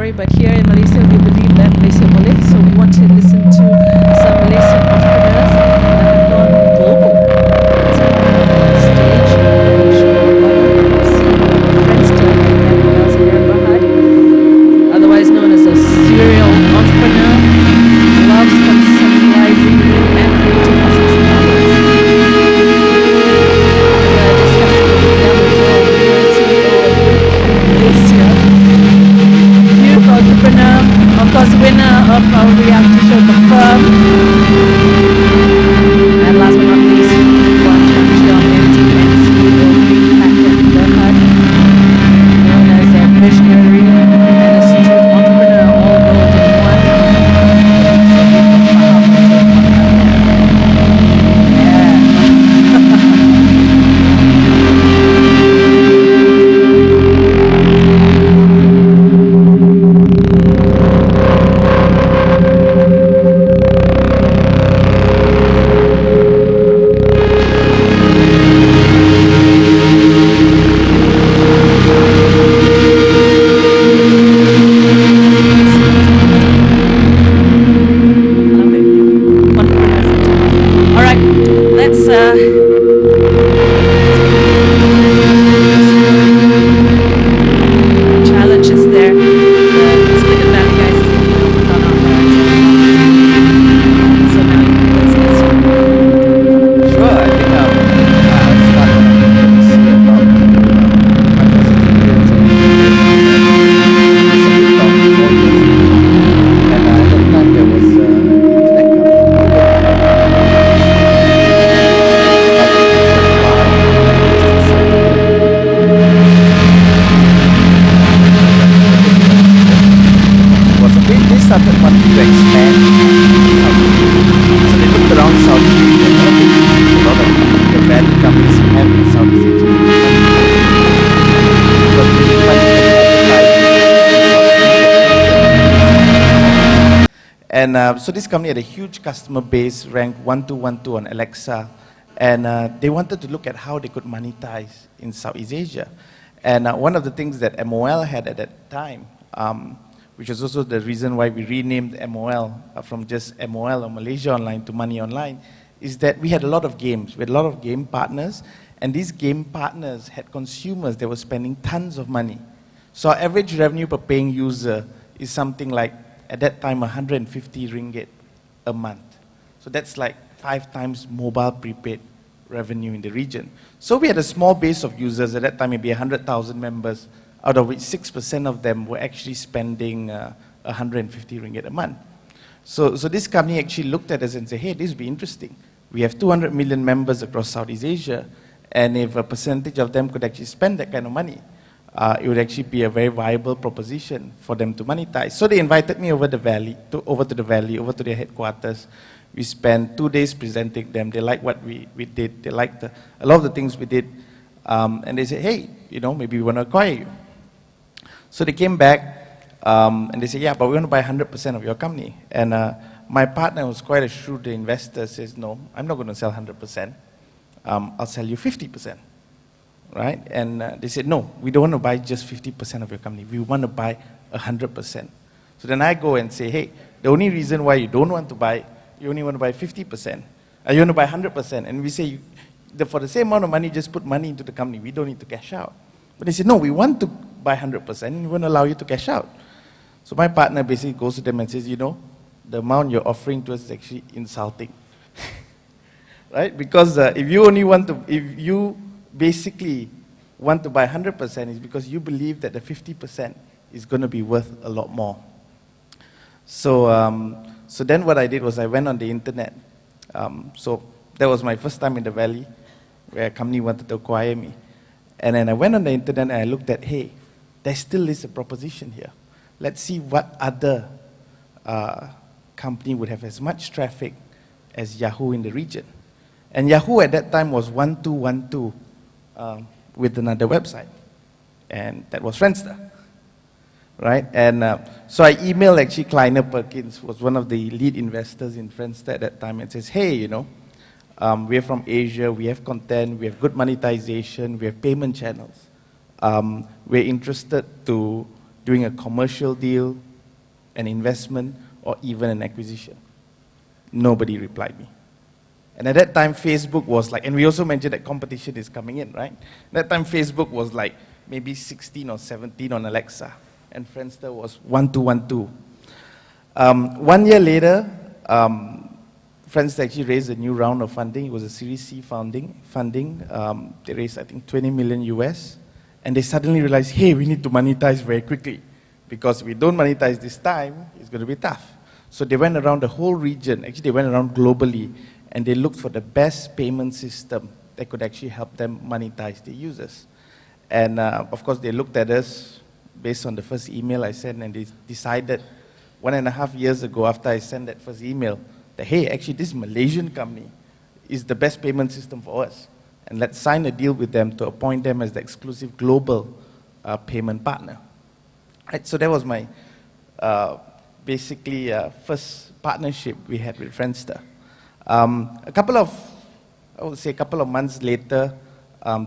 story, but here in Malaysia, we believe that Malaysia boleh. So we want to listen to some Malaysian entrepreneurs that have gone global. So on stage, Ganesh, CEO of Friendster, and Berhad, otherwise known as a serial entrepreneur, loves conceptualizing and creating business models. We are discussing with Yahya, CEO of Groupon Malaysia, youth entrepreneur, of course winner of our reality show, The Firm, and last but not least, Puan from Cheong, MD and CEO of Berhad, known as a visionary and astute entrepreneur, all rolled in one. So this company had a huge customer base, ranked 1212 on Alexa, and they wanted to look at how they could monetize in Southeast Asia. And one of the things that MOL had at that time, which was also the reason why we renamed MOL from just MOL or Malaysia Online to Money Online, is that we had a lot of games. We had a lot of game partners, and these game partners had consumers that were spending tons of money. So our average revenue per paying user is something like, at that time, 150 ringgit a month. So that's like 5 times mobile prepaid revenue in the region. So we had a small base of users, at that time maybe 100,000 members, out of which 6% of them were actually spending 150 ringgit a month. So this company actually looked at us and said, hey, this would be interesting. We have 200 million members across Southeast Asia, and if a percentage of them could actually spend that kind of money, it would actually be a very viable proposition for them to monetize. So they invited me over to the valley, over to their headquarters. We spent 2 days presenting them. They liked what we did. They liked a lot of the things we did. And they said, hey, maybe we want to acquire you. So they came back and they said, yeah, but we want to buy 100% of your company. And my partner, who was quite a shrewd investor, says, no, I'm not going to sell 100%. I'll sell you 50%. Right? And they said, no, we don't want to buy just 50% of your company. We want to buy 100%. So then I go and say, hey, the only reason why you don't want to buy, you only want to buy 50%, you want to buy 100%. And we say, for the same amount of money, just put money into the company. We don't need to cash out. But they said, no, we want to buy 100%, and we want to allow you to cash out. So my partner basically goes to them and says, the amount you're offering to us is actually insulting. Right? Because if you basically want to buy 100%, is because you believe that the 50% is going to be worth a lot more. So then what I did was I went on the internet. So that was my first time in the Valley, where a company wanted to acquire me. And then I went on the internet and I looked at, hey, there still is a proposition here. Let's see what other company would have as much traffic as Yahoo in the region. And Yahoo at that time was 1212 with another website, and that was Friendster, right? And so I emailed actually Kleiner Perkins, who was one of the lead investors in Friendster at that time, and says, hey, we're from Asia, we have content, we have good monetization, we have payment channels. We're interested to doing a commercial deal, an investment, or even an acquisition. Nobody replied me. And at that time, Facebook was like, and we also mentioned that competition is coming in, right? At that time, Facebook was like maybe 16 or 17 on Alexa, and Friendster was 1212. 1 year later, Friendster actually raised a new round of funding. It was a Series C funding. They raised, I think, 20 million US, and they suddenly realized, hey, we need to monetize very quickly, because if we don't monetize this time, it's going to be tough. So they went around the whole region. Actually, they went around globally, and they looked for the best payment system that could actually help them monetize their users. And of course, they looked at us based on the first email I sent, and they decided 1.5 years ago, after I sent that first email, that hey, actually this Malaysian company is the best payment system for us. And let's sign a deal with them to appoint them as the exclusive global payment partner. Right, so that was my basically first partnership we had with Friendster. A couple of months later,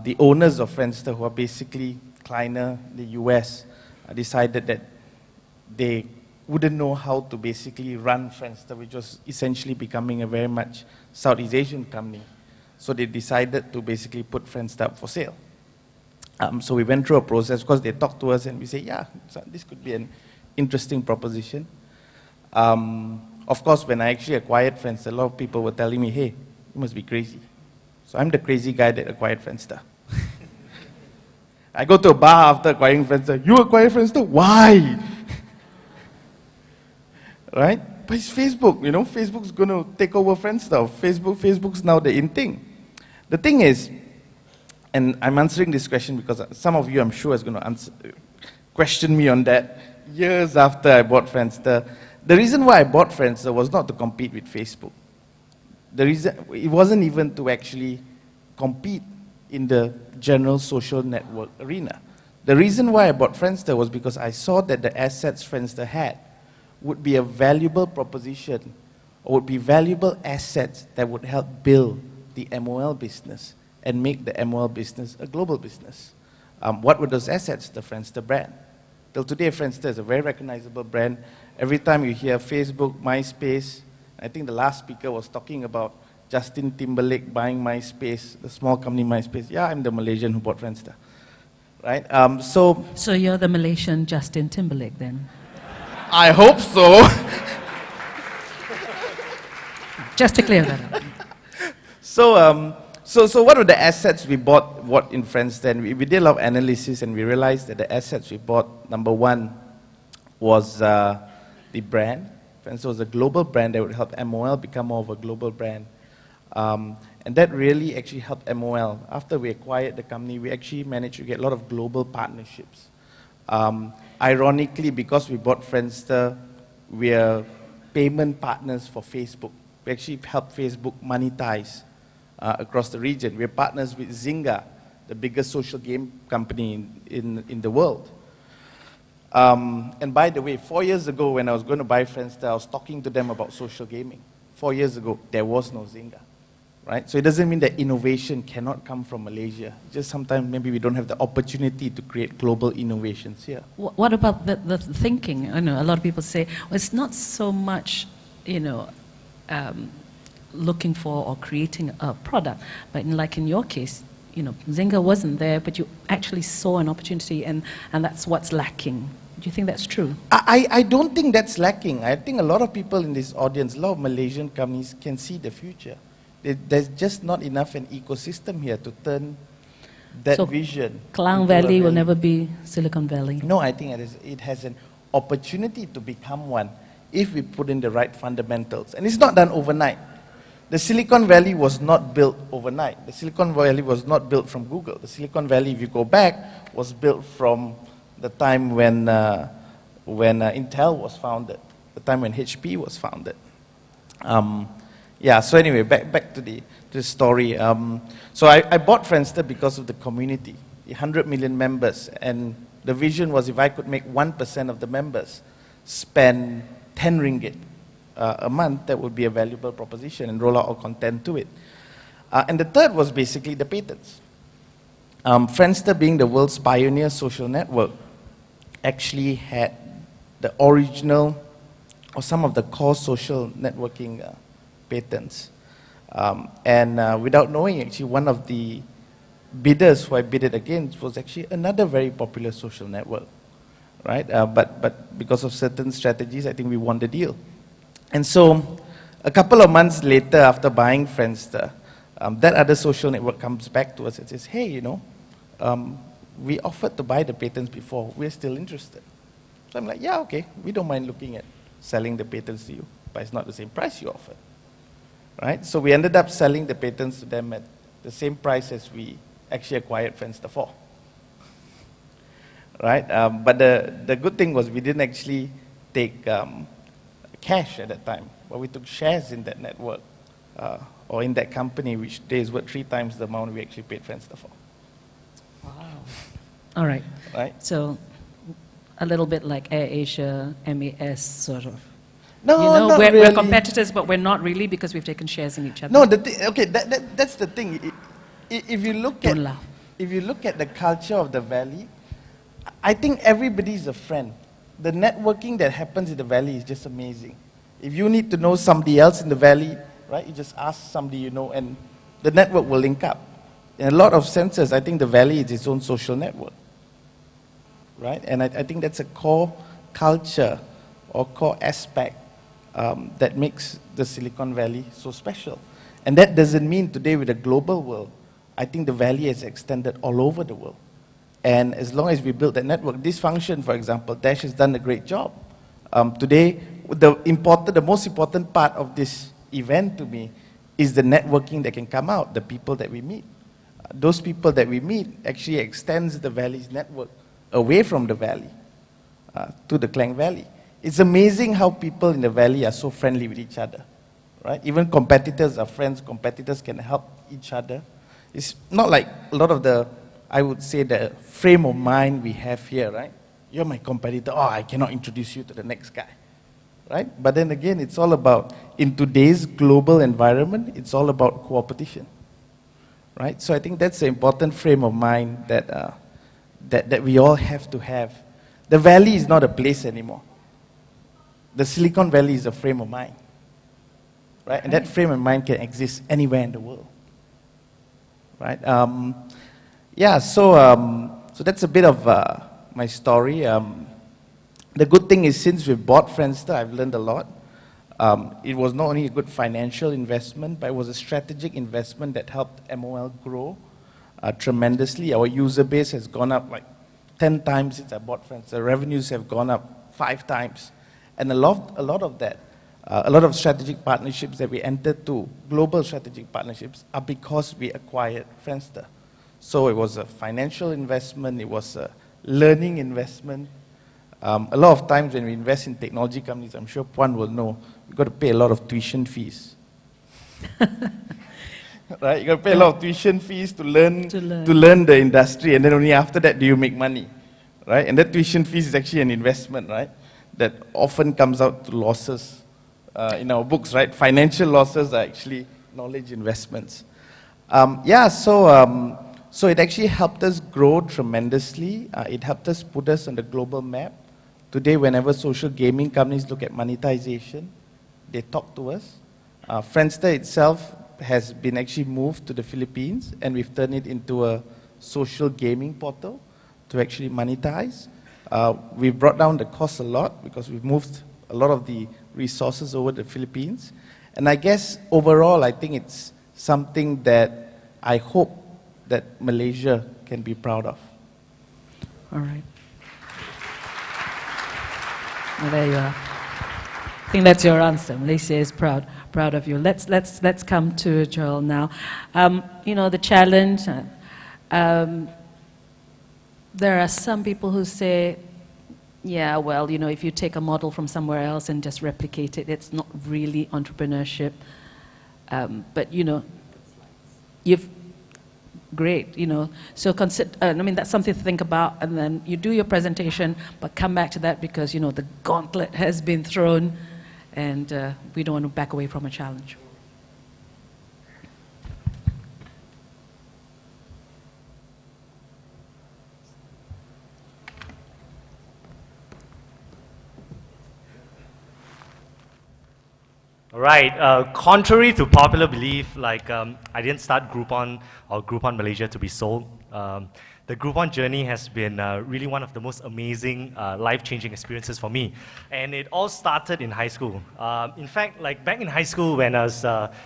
the owners of Friendster, who are basically Kleiner, the US, decided that they wouldn't know how to basically run Friendster, which was essentially becoming a very much Southeast Asian company. So they decided to basically put Friendster up for sale. So we went through a process, because they talked to us and we said, yeah, so this could be an interesting proposition. Of course, when I actually acquired Friendster, a lot of people were telling me, hey, you must be crazy. So I'm the crazy guy that acquired Friendster. I go to a bar after acquiring Friendster. You acquired Friendster? Why? Right? But it's Facebook, you know, Facebook's going to take over Friendster. Facebook's now the in thing. The thing is, and I'm answering this question because some of you, I'm sure, is going to question me on that years after I bought Friendster. The reason why I bought Friendster was not to compete with Facebook. The reason, it wasn't even to actually compete in the general social network arena. The reason why I bought Friendster was because I saw that the assets Friendster had would be a valuable proposition, or would be valuable assets that would help build the MOL business and make the MOL business a global business. What were those assets? The Friendster brand. Till today, Friendster is a very recognizable brand. Every time you hear Facebook, MySpace, I think the last speaker was talking about Justin Timberlake buying MySpace, the small company MySpace. Yeah, I'm the Malaysian who bought Friendster. Right? So you're the Malaysian Justin Timberlake then? I hope so. Just to clear that up. So what were the assets we bought in Friendster? And we did a lot of analysis, and we realized that the assets we bought, number one, was the brand. Friendster was a global brand that would help MOL become more of a global brand. And that really actually helped MOL. After we acquired the company, we actually managed to get a lot of global partnerships. Ironically, because we bought Friendster, we are payment partners for Facebook. We actually help Facebook monetize across the region. We're partners with Zynga, the biggest social game company in the world. And by the way, 4 years ago when I was going to buy Friendster, I was talking to them about social gaming. 4 years ago, there was no Zynga. Right? So it doesn't mean that innovation cannot come from Malaysia. Just sometimes maybe we don't have the opportunity to create global innovations here. What about the thinking? I know a lot of people say, well, it's not so much, looking for or creating a product, but like in your case, Zynga wasn't there, but you actually saw an opportunity, and that's what's lacking. Do you think that's true? I don't think that's lacking. I think a lot of people in this audience, a lot of Malaysian companies can see the future. There's just not enough an ecosystem here to turn that vision. Klang Valley will never be Silicon Valley. No, I think it has an opportunity to become one if we put in the right fundamentals. And it's not done overnight. The Silicon Valley was not built overnight. The Silicon Valley was not built from Google. The Silicon Valley, if you go back, was built from the time when Intel was founded, the time when HP was founded. Yeah, so anyway, back to the story. So I bought Friendster because of the community, the 100 million members, and the vision was if I could make 1% of the members spend 10 ringgit a month, that would be a valuable proposition, and roll out our content to it. And the third was basically the patents. Friendster being the world's pioneer social network, actually had the original or some of the core social networking patents. Without knowing, actually, one of the bidders who I bidded against was actually another very popular social network, right? But because of certain strategies, I think we won the deal. And so, a couple of months later, after buying Friendster, that other social network comes back to us and says, hey, you know, we offered to buy the patents before, we're still interested. So I'm like, yeah, okay, we don't mind looking at selling the patents to you, but it's not the same price you offered, right? So we ended up selling the patents to them at the same price as we actually acquired Friendster for, right? But the good thing was we didn't actually take cash at that time, but we took shares in that network or in that company, which today is worth 3 times the amount we actually paid Friendster for. Wow. All right. Right? So a little bit like AirAsia, MAS sort of. No, You know, not we're really. competitors, but we're not really because we've taken shares in each other. No, okay, that's the thing. If you look Don't laugh. if you look at the culture of the valley, I think everybody is a friend. The networking that happens in the valley is just amazing. If you need to know somebody else in the valley, right, you just ask somebody you know, and the network will link up. In a lot of senses, I think the valley is its own social network, right? And I think that's a core culture or core aspect that makes the Silicon Valley so special. And that doesn't mean today with the global world, I think the valley has extended all over the world. And as long as we build that network, this function, for example, Dash has done a great job. Today, the most important part of this event to me is the networking that can come out, the people that we meet. Those people that we meet actually extends the valley's network away from the valley to the Klang Valley. It's amazing how people in the valley are so friendly with each other, right? Even competitors are friends. Competitors can help each other. It's not like a lot of the, I would say, the frame of mind we have here, right? You're my competitor. Oh, I cannot introduce you to the next guy, right? But then again, it's all about, in today's global environment, it's all about competition, right? So I think that's the important frame of mind that, that we all have to have. The valley is not a place anymore. The Silicon Valley is a frame of mind, right? And that frame of mind can exist anywhere in the world, right? Yeah, so that's a bit of my story. The good thing is since we bought Friendster, I've learned a lot. It was not only a good financial investment, but it was a strategic investment that helped MOL grow tremendously. Our user base has gone up like 10 times since I bought Friendster. Revenues have gone up 5 times. And a lot of that, a lot of strategic partnerships that we entered to, global strategic partnerships, are because we acquired Friendster. So it was a financial investment, it was a learning investment. A lot of times when we invest in technology companies, I'm sure Puan will know, you've got to pay a lot of tuition fees. Right? You've got to pay a lot of tuition fees to learn the industry, and then only after that do you make money. Right? And that tuition fees is actually an investment, right? That often comes out to losses in our books, right? Financial losses are actually knowledge investments. So it actually helped us grow tremendously. It helped us put us on the global map. Today, whenever social gaming companies look at monetization, they talk to us. Friendster itself has been actually moved to the Philippines, and we've turned it into a social gaming portal to actually monetize. We've brought down the cost a lot because we've moved a lot of the resources over to the Philippines. And I guess overall, I think it's something that I hope that Malaysia can be proud of. All right. Well, there you are. I think that's your answer. Malaysia is proud of you. Let's come to Joel now. You know, the challenge. There are some people who say, yeah, well, you know, if you take a model from somewhere else and just replicate it, it's not really entrepreneurship. But, you know, great, you know. So consider, I mean, that's something to think about, and then you do your presentation, but come back to that because, you know, the gauntlet has been thrown, and we don't want to back away from a challenge. Right. Contrary to popular belief, I didn't start Groupon or Groupon Malaysia to be sold. The Groupon journey has been really one of the most amazing, life-changing experiences for me, and it all started in high school. In fact, like back in high school, when I was,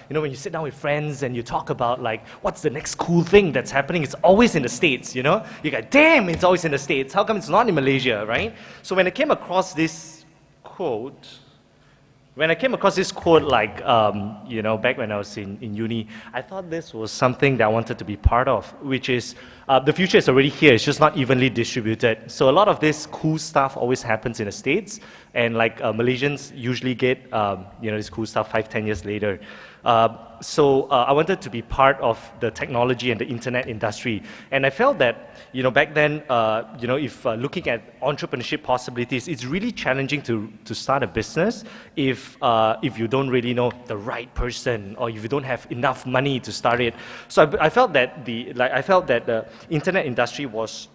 when you sit down with friends and you talk about like what's the next cool thing that's happening, it's always in the States. You know, you go, damn, it's always in the States. How come it's not in Malaysia, right? So when I came across this quote. When I came across this quote, back when I was in uni, I thought this was something that I wanted to be part of, which is the future is already here, it's just not evenly distributed. So a lot of this cool stuff always happens in the States, and Malaysians usually get this cool stuff 5-10 years later. I wanted to be part of the technology and the internet industry. And I felt that, back then, if looking at entrepreneurship possibilities, it's really challenging to start a business if you don't really know the right person or if you don't have enough money to start it. So I felt that the internet industry was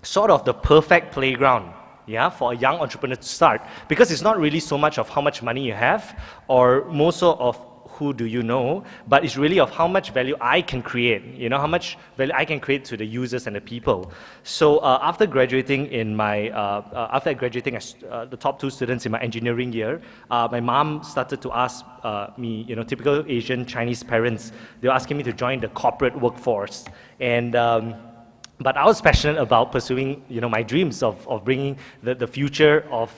sort of the perfect playground, yeah, for a young entrepreneur to start, because it's not really so much of how much money you have or more so of who do you know, but it's really of how much value I can create, how much value I can create to the users and the people. So after graduating as the top 2 students in my engineering year, my mom started to ask me, typical Asian Chinese parents, they were asking me to join the corporate workforce. And but I was passionate about pursuing, my dreams of bringing the future of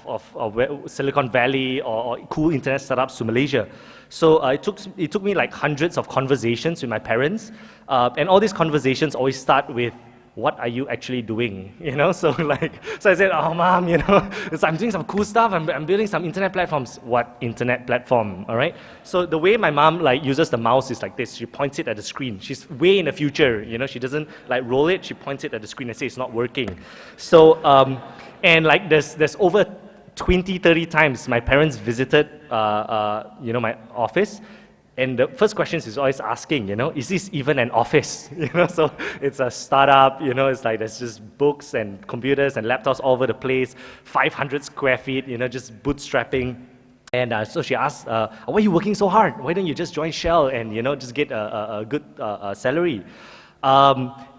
Silicon Valley or cool internet startups to Malaysia. So it took me like hundreds of conversations with my parents, and all these conversations always start with, what are you actually doing? So I said, oh mom, I'm doing some cool stuff. I'm building some internet platforms. What internet platform? All right. So the way my mom uses the mouse is like this. She points it at the screen. She's way in the future. She doesn't roll it. She points it at the screen and says it's not working. So and there's over 20, 30 times my parents visited my office. And the first question is always asking, is this even an office? So it's a startup, it's like there's just books and computers and laptops all over the place, 500 square feet, just bootstrapping. And so she asked, why are you working so hard? Why don't you just join Shell and, just get a good salary?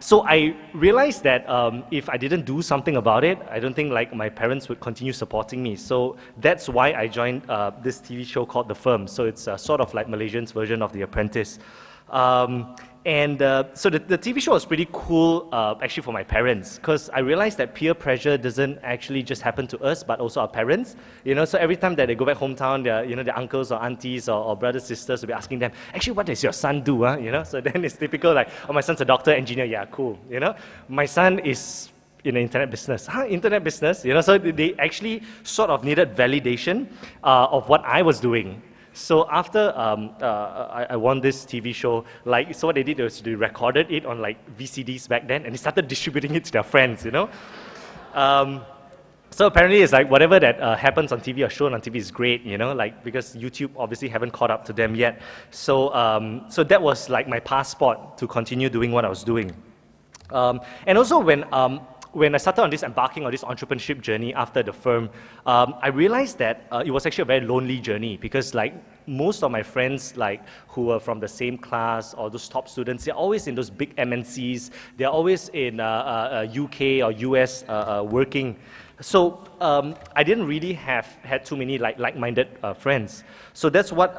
So I realized that if I didn't do something about it, I don't think my parents would continue supporting me. So that's why I joined this TV show called The Firm. So it's sort of like Malaysian's version of The Apprentice. So the TV show was pretty cool actually for my parents, because I realized that peer pressure doesn't actually just happen to us, but also our parents. So every time that they go back hometown, their uncles or aunties or brothers, sisters will be asking them, actually, what does your son do? So then it's typical oh, my son's a doctor, engineer, yeah, cool. My son is in the internet business. Internet business? So they actually sort of needed validation of what I was doing. So after I won this TV show, so what they did was they recorded it on VCDs back then, and they started distributing it to their friends, So apparently it's whatever that happens on TV or shown on TV is great, because YouTube obviously haven't caught up to them yet. So that was my passport to continue doing what I was doing. And also when I started embarking on this entrepreneurship journey after The Firm, I realized that it was actually a very lonely journey, because most of my friends who were from the same class or those top students, they're always in those big MNCs, they're always in UK or US working. So I didn't really had too many like-minded friends. So that's what.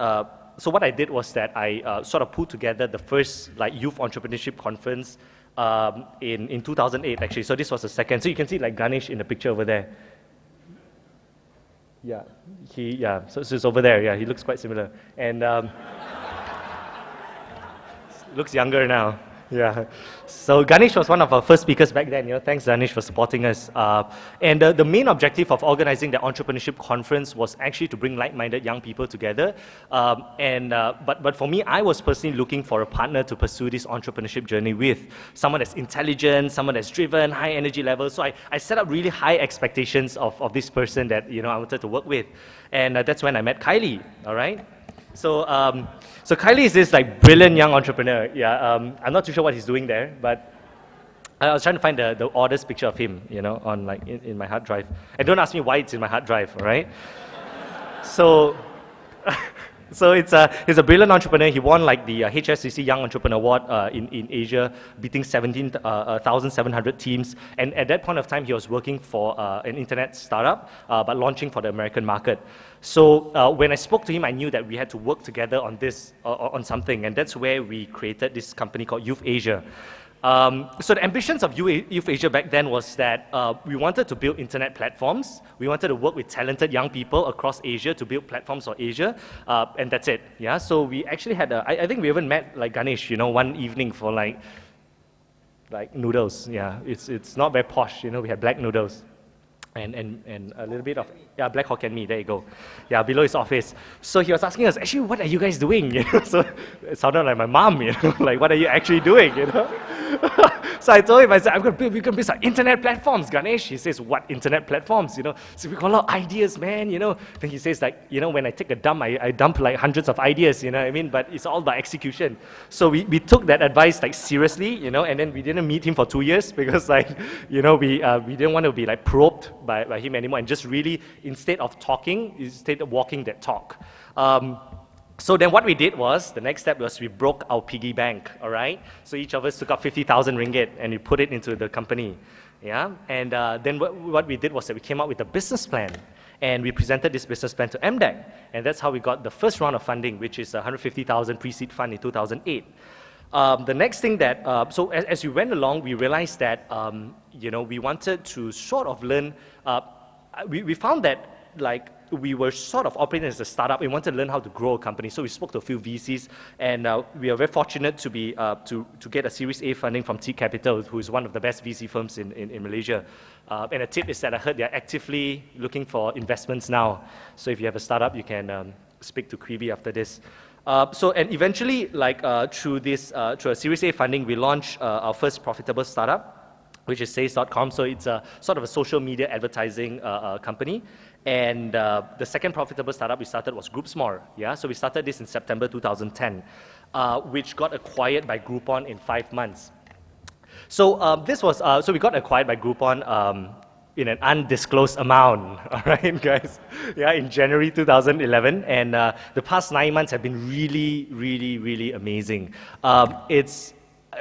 So what I did was that I sort of put together the first youth entrepreneurship conference in 2008 actually. So this was the second. So you can see Ganesh in the picture over there. Yeah, so it's over there. Yeah, he looks quite similar, and looks younger now. Yeah. So Ganesh was one of our first speakers back then. Thanks Ganesh for supporting us. And the main objective of organizing the entrepreneurship conference was actually to bring like-minded young people together. But for me, I was personally looking for a partner to pursue this entrepreneurship journey with. Someone that's intelligent, someone that's driven, high energy level. So I set up really high expectations of this person that I wanted to work with. And that's when I met Kylie, all right? So Kylie is this brilliant young entrepreneur. Yeah, I'm not too sure what he's doing there, but I was trying to find the oddest picture of him, on in my hard drive. And don't ask me why it's in my hard drive, all right? So So he's a brilliant entrepreneur. He won like the HSCC Young Entrepreneur Award in Asia, beating 17,700 teams. And at that point of time, he was working for an internet startup, but launching for the American market. So when I spoke to him, I knew that we had to work together on this, on something. And that's where we created this company called Youth Asia. So the ambitions of Youth Asia back then was that we wanted to build internet platforms. We wanted to work with talented young people across Asia to build platforms for Asia, and that's it. Yeah. So we actually had I think we even met like Ganesh, one evening for like noodles. Yeah. It's not very posh. We had black noodles. And a little bit of, black Hokkien mee, there you go. Yeah, below his office. So he was asking us, actually, what are you guys doing? So it sounded like my mom, like, what are you actually doing, So I told him, I said, we're going to build some internet platforms, Ganesh. He says, what internet platforms, So we got a lot of ideas, man, Then he says, like, when I take a dump, I dump like hundreds of ideas, what I mean? But it's all about execution. So we took that advice like seriously, and then we didn't meet him for 2 years because like, we didn't want to be like probed by him anymore, and just really, instead of talking, instead of walking that talk. So then what we did was, the next step was we broke our piggy bank, all right? So each of us took out 50,000 ringgit and we put it into the company, yeah? And then what we did was that we came up with a business plan, and we presented this business plan to MDEC, and that's how we got the first round of funding, which is 150,000 pre-seed fund in 2008. The next thing that, so as we went along, we realized that, we wanted to sort of learn, we found that like we were sort of operating as a startup. We wanted to learn how to grow a company. So we spoke to a few VCs, and we are very fortunate to be, to get a Series A funding from T Capital, who is one of the best VC firms in Malaysia. And a tip is that I heard they're actively looking for investments now. So if you have a startup, you can speak to Quibi after this. And eventually, like through a Series A funding, we launched our first profitable startup, which is Says.com. So it's a sort of a social media advertising company. And the second profitable startup we started was Groupon. Yeah, so we started this in September 2010, which got acquired by Groupon in 5 months. So this was so we got acquired by Groupon. In an undisclosed amount, all right, guys? Yeah, in January 2011, and the past 9 months have been really, really, really amazing.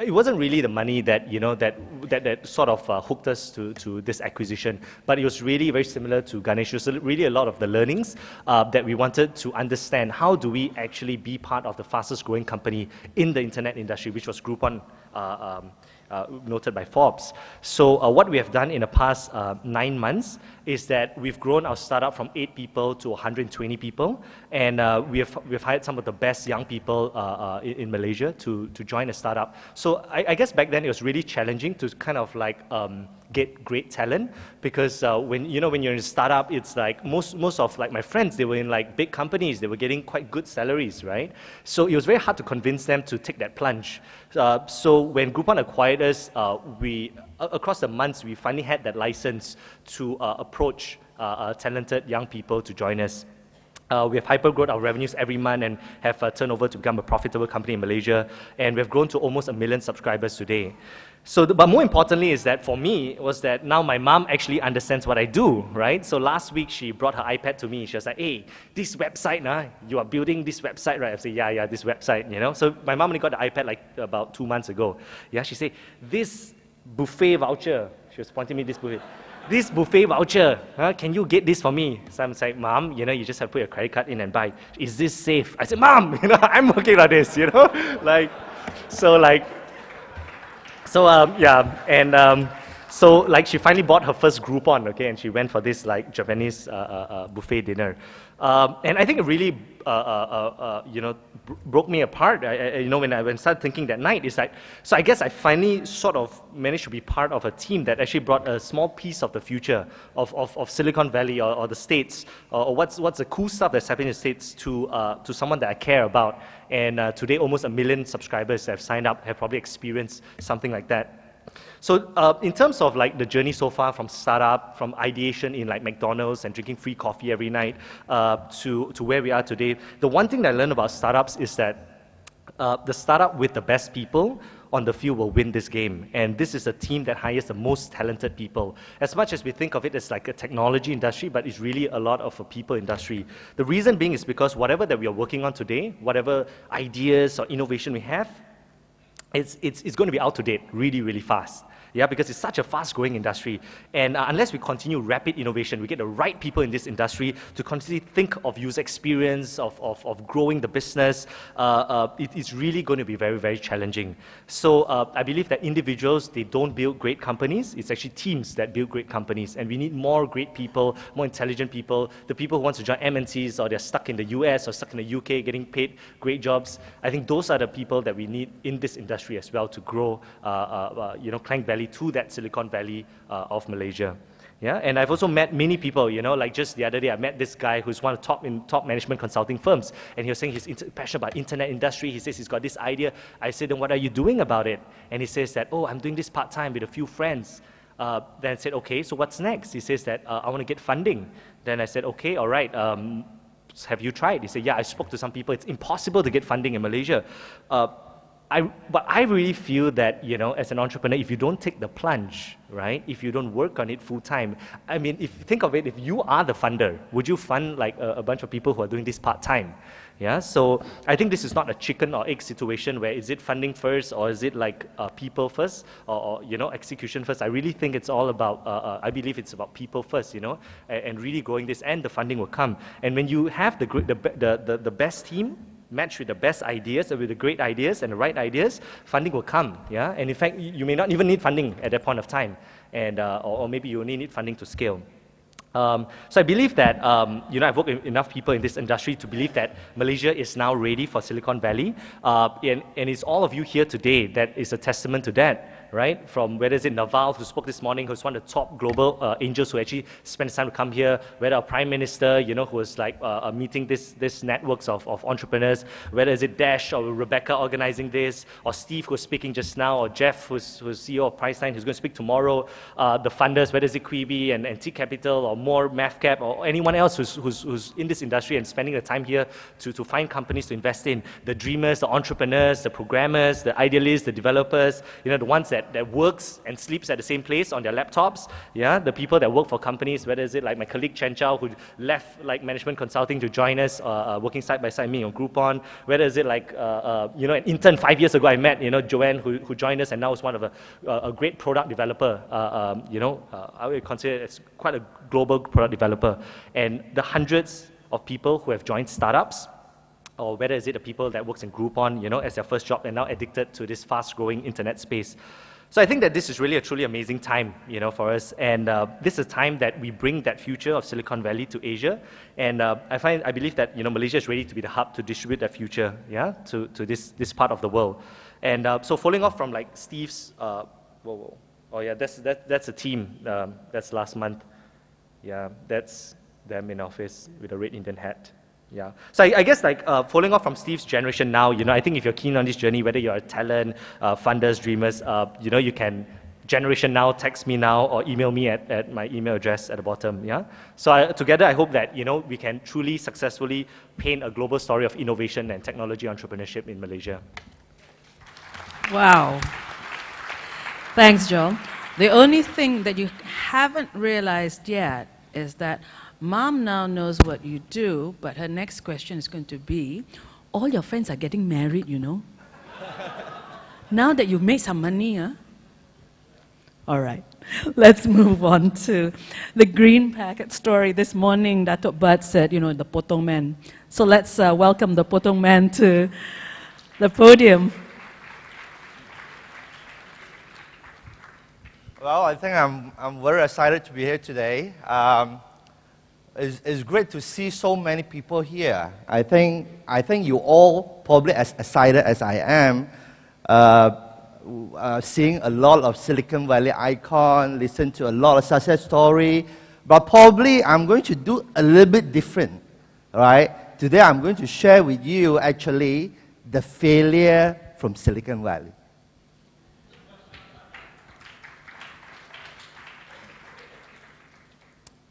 It wasn't really the money that that sort of hooked us to this acquisition, but it was really very similar to Ganesh. It was really a lot of the learnings that we wanted to understand. How do we actually be part of the fastest growing company in the internet industry, which was Groupon, noted by Forbes. So what we have done in the past 9 months is that we've grown our startup from 8 people to 120 people, and we've hired some of the best young people in Malaysia to join a startup. So I guess back then it was really challenging to kind of like get great talent, because when you're in a startup, it's like most of like my friends, they were in like big companies, they were getting quite good salaries, right? So it was very hard to convince them to take that plunge. So when Groupon acquired us, across the months, we finally had that license to approach talented young people to join us. We have hyper-growth our revenues every month and have turned over to become a profitable company in Malaysia, and we've grown to almost 1 million subscribers today. So, but more importantly is that for me, was that now my mom actually understands what I do, right? So last week, she brought her iPad to me. She was like, hey, this website, you are building this website, right? I said, yeah, this website, So my mom only got the iPad like about 2 months ago. Yeah, she said, this buffet voucher, she was pointing me this buffet. This buffet voucher, can you get this for me? So I'm like, Mom, you just have to put your credit card in and buy. Is this safe? I said, Mom, I'm working on this, So like she finally bought her first Groupon, okay, and she went for this like Japanese buffet dinner, and I think it really broke me apart. When I started thinking that night, it's like, so I guess I finally sort of managed to be part of a team that actually brought a small piece of the future of Silicon Valley or the States, or what's the cool stuff that's happening in the States to someone that I care about. And today, almost 1 million subscribers have signed up, have probably experienced something like that. So in terms of like the journey so far, from startup, from ideation in like McDonald's and drinking free coffee every night, to where we are today, the one thing that I learned about startups is that the startup with the best people on the field will win this game. And this is a team that hires the most talented people. As much as we think of it as like a technology industry, but it's really a lot of a people industry. The reason being is because whatever that we are working on today, whatever ideas or innovation we have, it's going to be out to date really, really fast. Yeah, because it's such a fast-growing industry. And unless we continue rapid innovation, we get the right people in this industry to constantly think of user experience, of growing the business, it's really going to be very, very challenging. So I believe that individuals, they don't build great companies. It's actually teams that build great companies. And we need more great people, more intelligent people, the people who want to join MNCs or they're stuck in the US or stuck in the UK getting paid great jobs. I think those are the people that we need in this industry as well to grow, Klang Valley to that Silicon Valley of Malaysia. Yeah, and I've also met many people, like just the other day, I met this guy who's one of the top management consulting firms, and he was saying he's passionate about internet industry. He says he's got this idea. I said, then what are you doing about it? And he says that, oh, I'm doing this part-time with a few friends. Then I said, okay, so what's next? He says that, I want to get funding. Then I said, okay, all right, have you tried? He said, yeah, I spoke to some people. It's impossible to get funding in Malaysia. But I really feel that, as an entrepreneur, if you don't take the plunge, right, if you don't work on it full time, I mean, if you think of it, if you are the funder, would you fund like a bunch of people who are doing this part time? Yeah, so I think this is not a chicken or egg situation where is it funding first or is it like people first or execution first. I really think it's all about, I believe it's about people first, and really growing this, and the funding will come. And when you have the best team, matched with the best ideas, with the great ideas and the right ideas, funding will come, yeah? And in fact, you may not even need funding at that point of time, and or maybe you only need funding to scale. So I believe that, I've worked with enough people in this industry to believe that Malaysia is now ready for Silicon Valley, and it's all of you here today that is a testament to that. Right? From whether it's Naval, who spoke this morning, who's one of the top global angels who actually spent time to come here, whether our Prime Minister, who was like meeting this networks of entrepreneurs, whether it's Dash or Rebecca organizing this, or Steve who's speaking just now, or Jeff who's CEO of Priceline who's going to speak tomorrow, the funders, whether it's Quibi and T Capital or more MathCap or anyone else who's in this industry and spending the time here to find companies to invest in, the dreamers, the entrepreneurs, the programmers, the idealists, the developers, the ones that works and sleeps at the same place on their laptops, yeah, the people that work for companies, whether is it like my colleague Chen Chow who left like management consulting to join us, working side by side me on Groupon, whether is it like, an intern 5 years ago I met, Joanne who joined us and now is one of a great product developer, I would consider it as quite a global product developer, and the hundreds of people who have joined startups, or whether is it the people that works in Groupon, as their first job and now addicted to this fast-growing internet space. So I think that this is really a truly amazing time, for us, and this is a time that we bring that future of Silicon Valley to Asia, and I believe that Malaysia is ready to be the hub to distribute that future, yeah, to this part of the world, and so following off from like Steve's, oh yeah, that's a team, that's last month, yeah, that's them in office with a red Indian hat. Yeah, so I guess like following off from Steve's generation now, I think if you're keen on this journey, whether you're a talent, funders, dreamers, you can Generation Now, text me now, or email me at my email address at the bottom, yeah? So together I hope that, we can truly successfully paint a global story of innovation and technology entrepreneurship in Malaysia. Wow. Thanks, John. The only thing that you haven't realized yet is that Mom now knows what you do, but her next question is going to be, all your friends are getting married, Now that you've made some money, huh? All right, let's move on to the green packet story. This morning, Datuk Bud said, the potong man. So let's welcome the potong man to the podium. Well, I think I'm very excited to be here today. It's great to see so many people here. I think you all probably as excited as I am, seeing a lot of Silicon Valley icon, listen to a lot of success story, but probably I'm going to do a little bit different, right? Today I'm going to share with you actually the failure from Silicon Valley.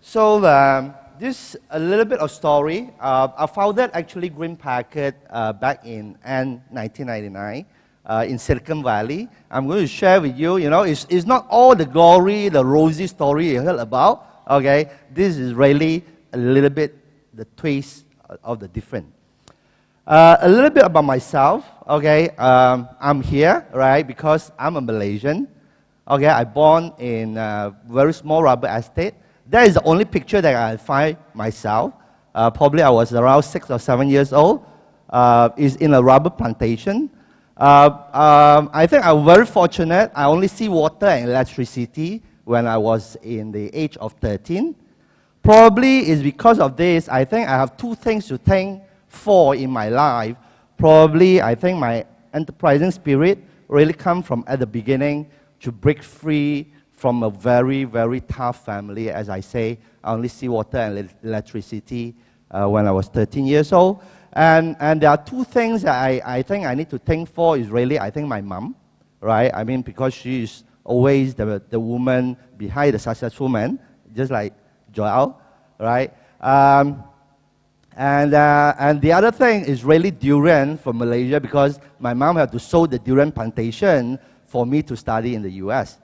So this a little bit of story. I founded actually Green Packet back in end 1999. in Silicon Valley. I'm going to share with you, it's not all the glory, the rosy story you heard about, okay? This is really a little bit the twist of the different. A little bit about myself, okay? I'm here, right, because I'm a Malaysian. Okay, I born in a very small rubber estate. That is the only picture that I find myself. Probably I was around 6 or 7 years old. Is in a rubber plantation. I think I'm very fortunate. I only see water and electricity when I was in the age of 13. Probably is because of this, I think I have two things to thank for in my life. Probably I think my enterprising spirit really come from at the beginning to break free from a very, very tough family. As I say, I only see water and electricity when I was 13 years old. And there are two things that I think I need to thank for is really, I think my mom, right? I mean, because she is always the woman behind the successful man, just like Joel, right? And the other thing is really durian from Malaysia because my mom had to sow the durian plantation for me to study in the US.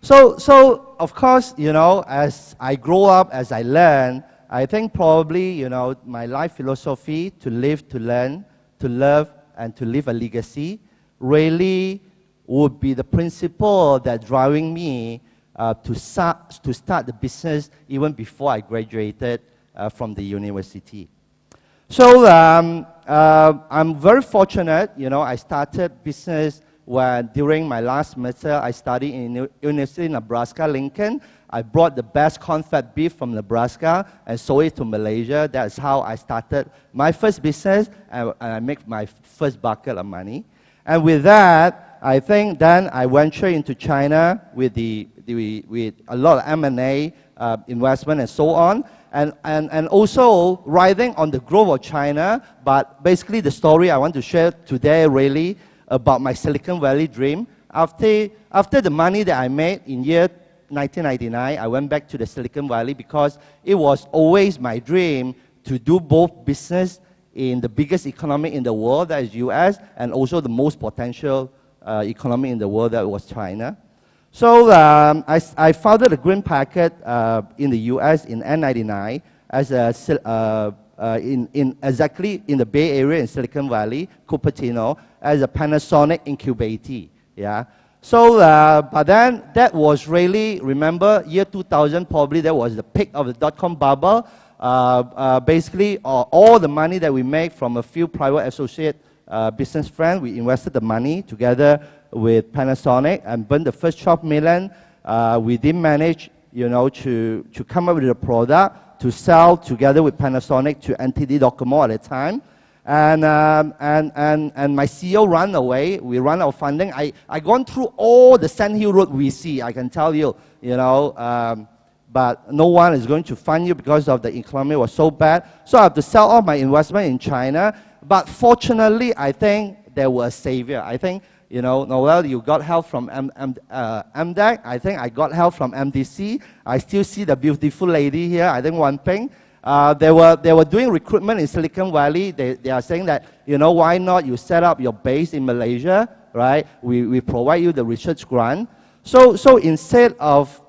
So of course, as I grow up, as I learn, I think probably, my life philosophy to live, to learn, to love, and to leave a legacy really would be the principle that driving me to start the business even before I graduated from the university. So I'm very fortunate, I started business during my last semester. I studied in University of Nebraska, Lincoln. I brought the best corn-fed beef from Nebraska and sold it to Malaysia. That's how I started my first business, and I make my first bucket of money. And with that, I think then I ventured into China with with a lot of M&A investment and so on. And also riding on the growth of China, but basically the story I want to share today really about my Silicon Valley dream. After the money that I made in year 1999, I went back to the Silicon Valley because it was always my dream to do both business in the biggest economy in the world, that is US, and also the most potential economy in the world, that was China. So I founded a green packet in the US in N99 as exactly in the Bay Area in Silicon Valley, Cupertino, as a Panasonic incubator. Yeah. So, but then that was really, remember, year 2000, probably that was the peak of the dot-com bubble. Basically, all the money that we make from a few private associate business friends, we invested the money together with Panasonic and burned the first 12 million. We did manage, to come up with a product to sell together with Panasonic to NTT Docomo at the time. And my CEO ran away. We ran out of funding. I gone through all the Sand Hill Road we see, I can tell you, but no one is going to fund you because of the economy was so bad. So I have to sell all my investment in China. But fortunately, I think there was a savior. I think, Noel, you got help from MDAC. I think I got help from MDC. I still see the beautiful lady here, I think Wan Peng. They were doing recruitment in Silicon Valley. They are saying that, why not you set up your base in Malaysia, right? We provide you the research grant. So instead of,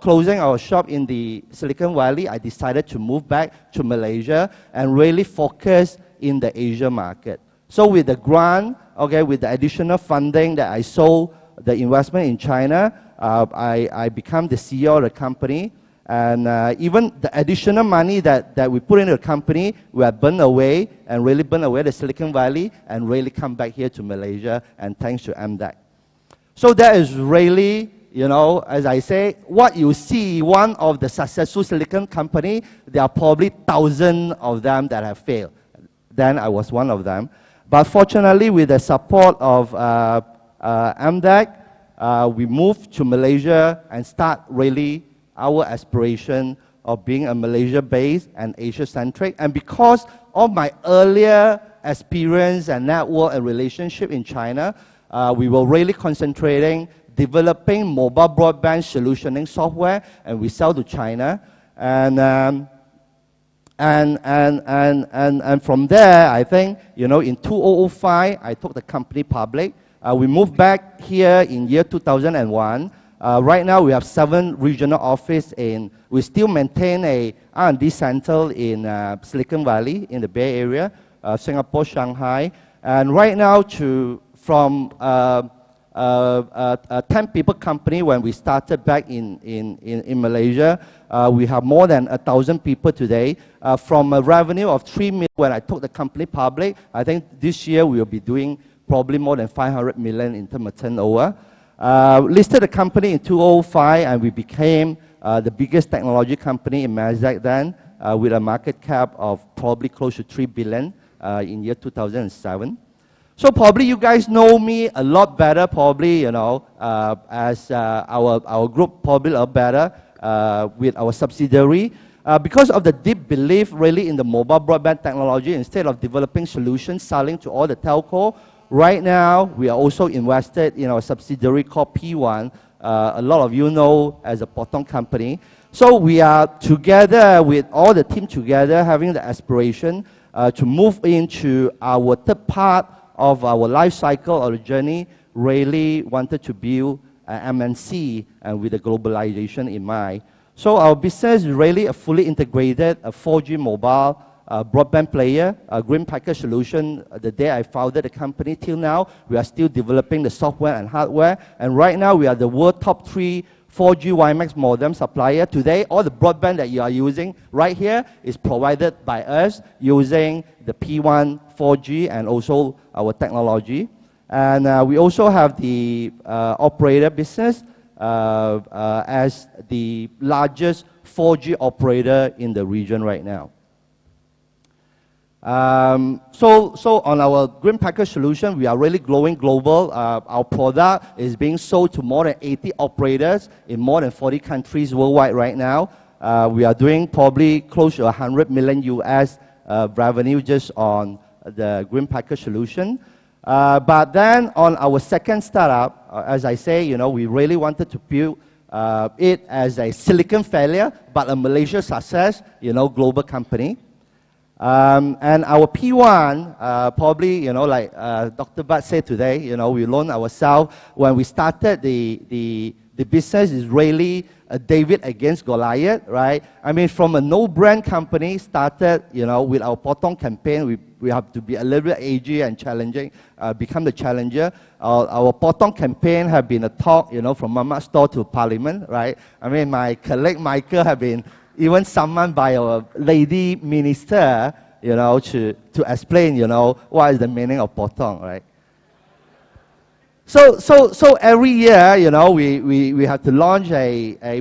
closing our shop in the Silicon Valley, I decided to move back to Malaysia and really focus in the Asia market. So with the grant, with the additional funding that I sold the investment in China, I become the CEO of the company. And even the additional money that we put into the company, we have burned away and really burned away the Silicon Valley and really come back here to Malaysia, and thanks to MDAC. So that is really, as I say, what you see, one of the successful silicon company, there are probably thousands of them that have failed. Then I was one of them. But fortunately, with the support of MDAC, we moved to Malaysia and start really our aspiration of being a Malaysia-based and Asia-centric. And because of my earlier experience and network and relationship in China, we were really concentrating, developing mobile broadband solutioning software, and we sell to China. And And from there, I think, in 2005, I took the company public. We moved back here in year 2001. Right now, we have 7 regional offices we still maintain a R&D center in Silicon Valley, in the Bay Area, Singapore, Shanghai. And right now, from a 10-people company when we started back in Malaysia, we have more than 1,000 people today. From a revenue of 3 million when I took the company public, I think this year we will be doing probably more than 500 million in terms of turnover. Listed the company in 2005, and we became the biggest technology company in Nasdaq then, with a market cap of probably close to 3 billion in year 2007. So probably you guys know me a lot better, probably, as our group probably a lot better with our subsidiary. Because of the deep belief really in the mobile broadband technology, instead of developing solutions selling to all the telco, right now we are also invested in our subsidiary called P1. A lot of you know as a Potong company. So we are together with all the team together having the aspiration to move into our third part of our life cycle or journey, really wanted to build an MNC and with the globalization in mind. So our business is really a fully integrated, a 4G mobile broadband player, a green package solution. The day I founded the company till now, we are still developing the software and hardware. And right now, we are the world top 3 4G WiMAX modem supplier. Today, all the broadband that you are using right here is provided by us using the P1 4G and also our technology. And we also have the operator business as the largest 4G operator in the region right now. So on our green package solution, we are really growing global. Our product is being sold to more than 80 operators in more than 40 countries worldwide right now. We are doing probably close to 100 million US revenue just on the green package solution. But then on our second startup, as I say, we really wanted to build it as a Silicon Valley, but a Malaysia success, global company. And our P1, probably, like Dr. Bhatt said today, we learned ourselves when we started the business is really a David against Goliath, right? I mean, from a no-brand company started, with our Potong campaign, we have to be a little bit edgy and challenging, become the challenger. Our Potong campaign have been a talk, from Mama Store to Parliament, right? I mean, my colleague Michael have been even summoned by our lady minister, to explain, what is the meaning of Potong, right? So every year, we have to launch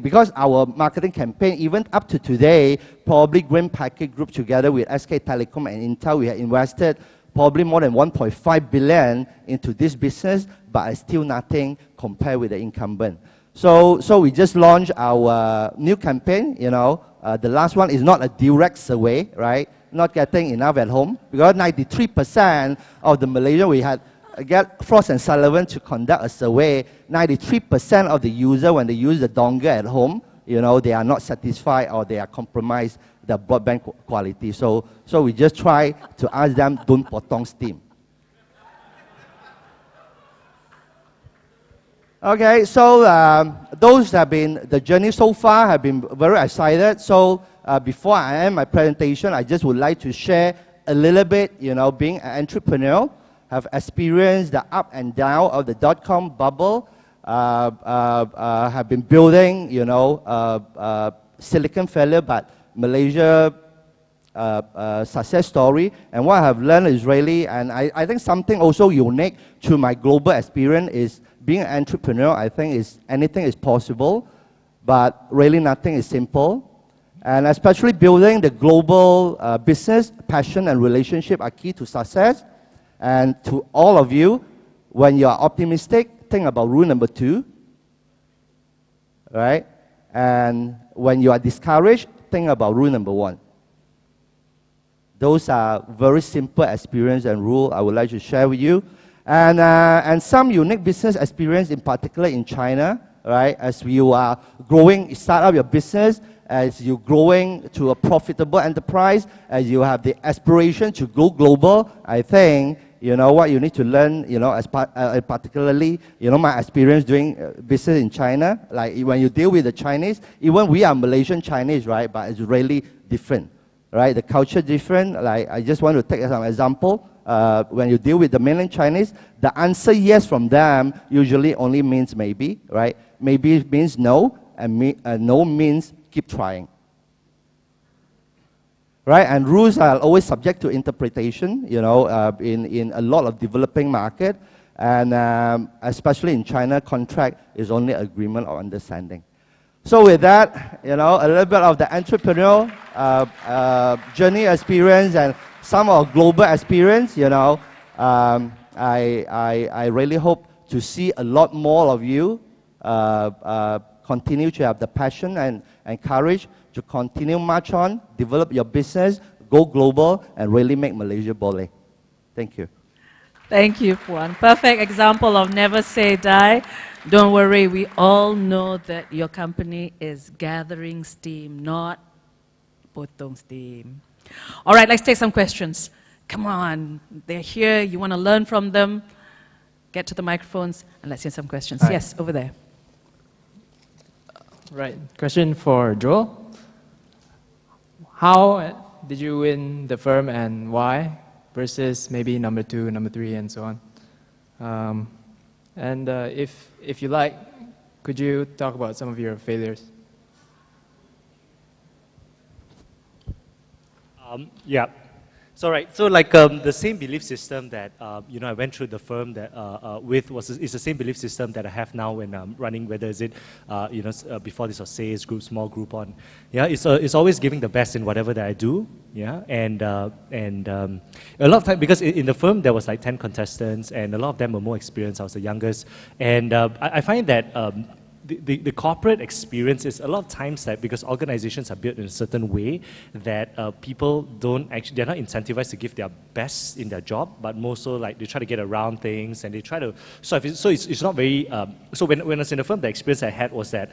because our marketing campaign, even up to today, probably Green Package Group together with SK Telecom and Intel, we have invested probably more than 1.5 billion into this business, but still nothing compared with the incumbent. So we just launched our new campaign, the last one is not a direct survey, right? Not getting enough at home, because 93% of the Malaysian, we had get Frost & Sullivan to conduct a survey. 93% of the user, when they use the dongle at home, they are not satisfied or they are compromised the broadband quality. So we just try to ask them, don't potong steam. Okay, so those have been, the journey so far have been very excited. So before I end my presentation, I just would like to share a little bit, being an entrepreneur, have experienced the up and down of the dot-com bubble, have been building, Silicon Valley, but Malaysia success story. And what I have learned is really, and I think something also unique to my global experience is being an entrepreneur. I think anything is possible, but really nothing is simple. And especially building the global business, passion and relationship are key to success. And to all of you, when you are optimistic, think about rule number 2, right? And when you are discouraged, think about rule number 1. Those are very simple experience and rule I would like to share with you. And some unique business experience, in particular in China, right? As you are growing, start up your business, as you're growing to a profitable enterprise, as you have the aspiration to go global, I think, you know, what you need to learn, you know, particularly, you know, my experience doing business in China, like when you deal with the Chinese, even we are Malaysian Chinese, right? But it's really different, right? The culture different. Like, I just want to take some example. When you deal with the mainland Chinese, the answer yes from them usually only means maybe, right? Maybe means no, and no means keep trying. Right? And rules are always subject to interpretation, you know, in a lot of developing market. And especially in China, contract is only agreement or understanding. So with that, you know, a little bit of the entrepreneurial journey experience and some of global experience, you know, I really hope to see a lot more of you continue to have the passion and courage to continue march on, develop your business, go global, and really make Malaysia boleh. Thank you. Thank you, Puan. Perfect example of never say die. Don't worry, we all know that your company is gathering steam, not potong steam. All right, let's take some questions. Come on, they're here, you want to learn from them. Get to the microphones and let's hear some questions. Hi. Yes, over there. Right, question for Joel. How did you win the firm and why versus maybe number 2, number 3, and so on? If you like, could you talk about some of your failures? Yeah. So right, so like the same belief system that you know I went through the firm that with is the same belief system that I have now when I'm running, whether is it you know before this was sales group, small group on, yeah, it's always giving the best in whatever that I do, yeah, and a lot of time because in the firm there was like 10 contestants and a lot of them were more experienced. I was the youngest, and I find that. The corporate experience is a lot of times that because organizations are built in a certain way that people don't actually, they're not incentivized to give their best in their job, but more so like they try to get around things and they try to, so it's not very, so when I was in the firm, the experience I had was that,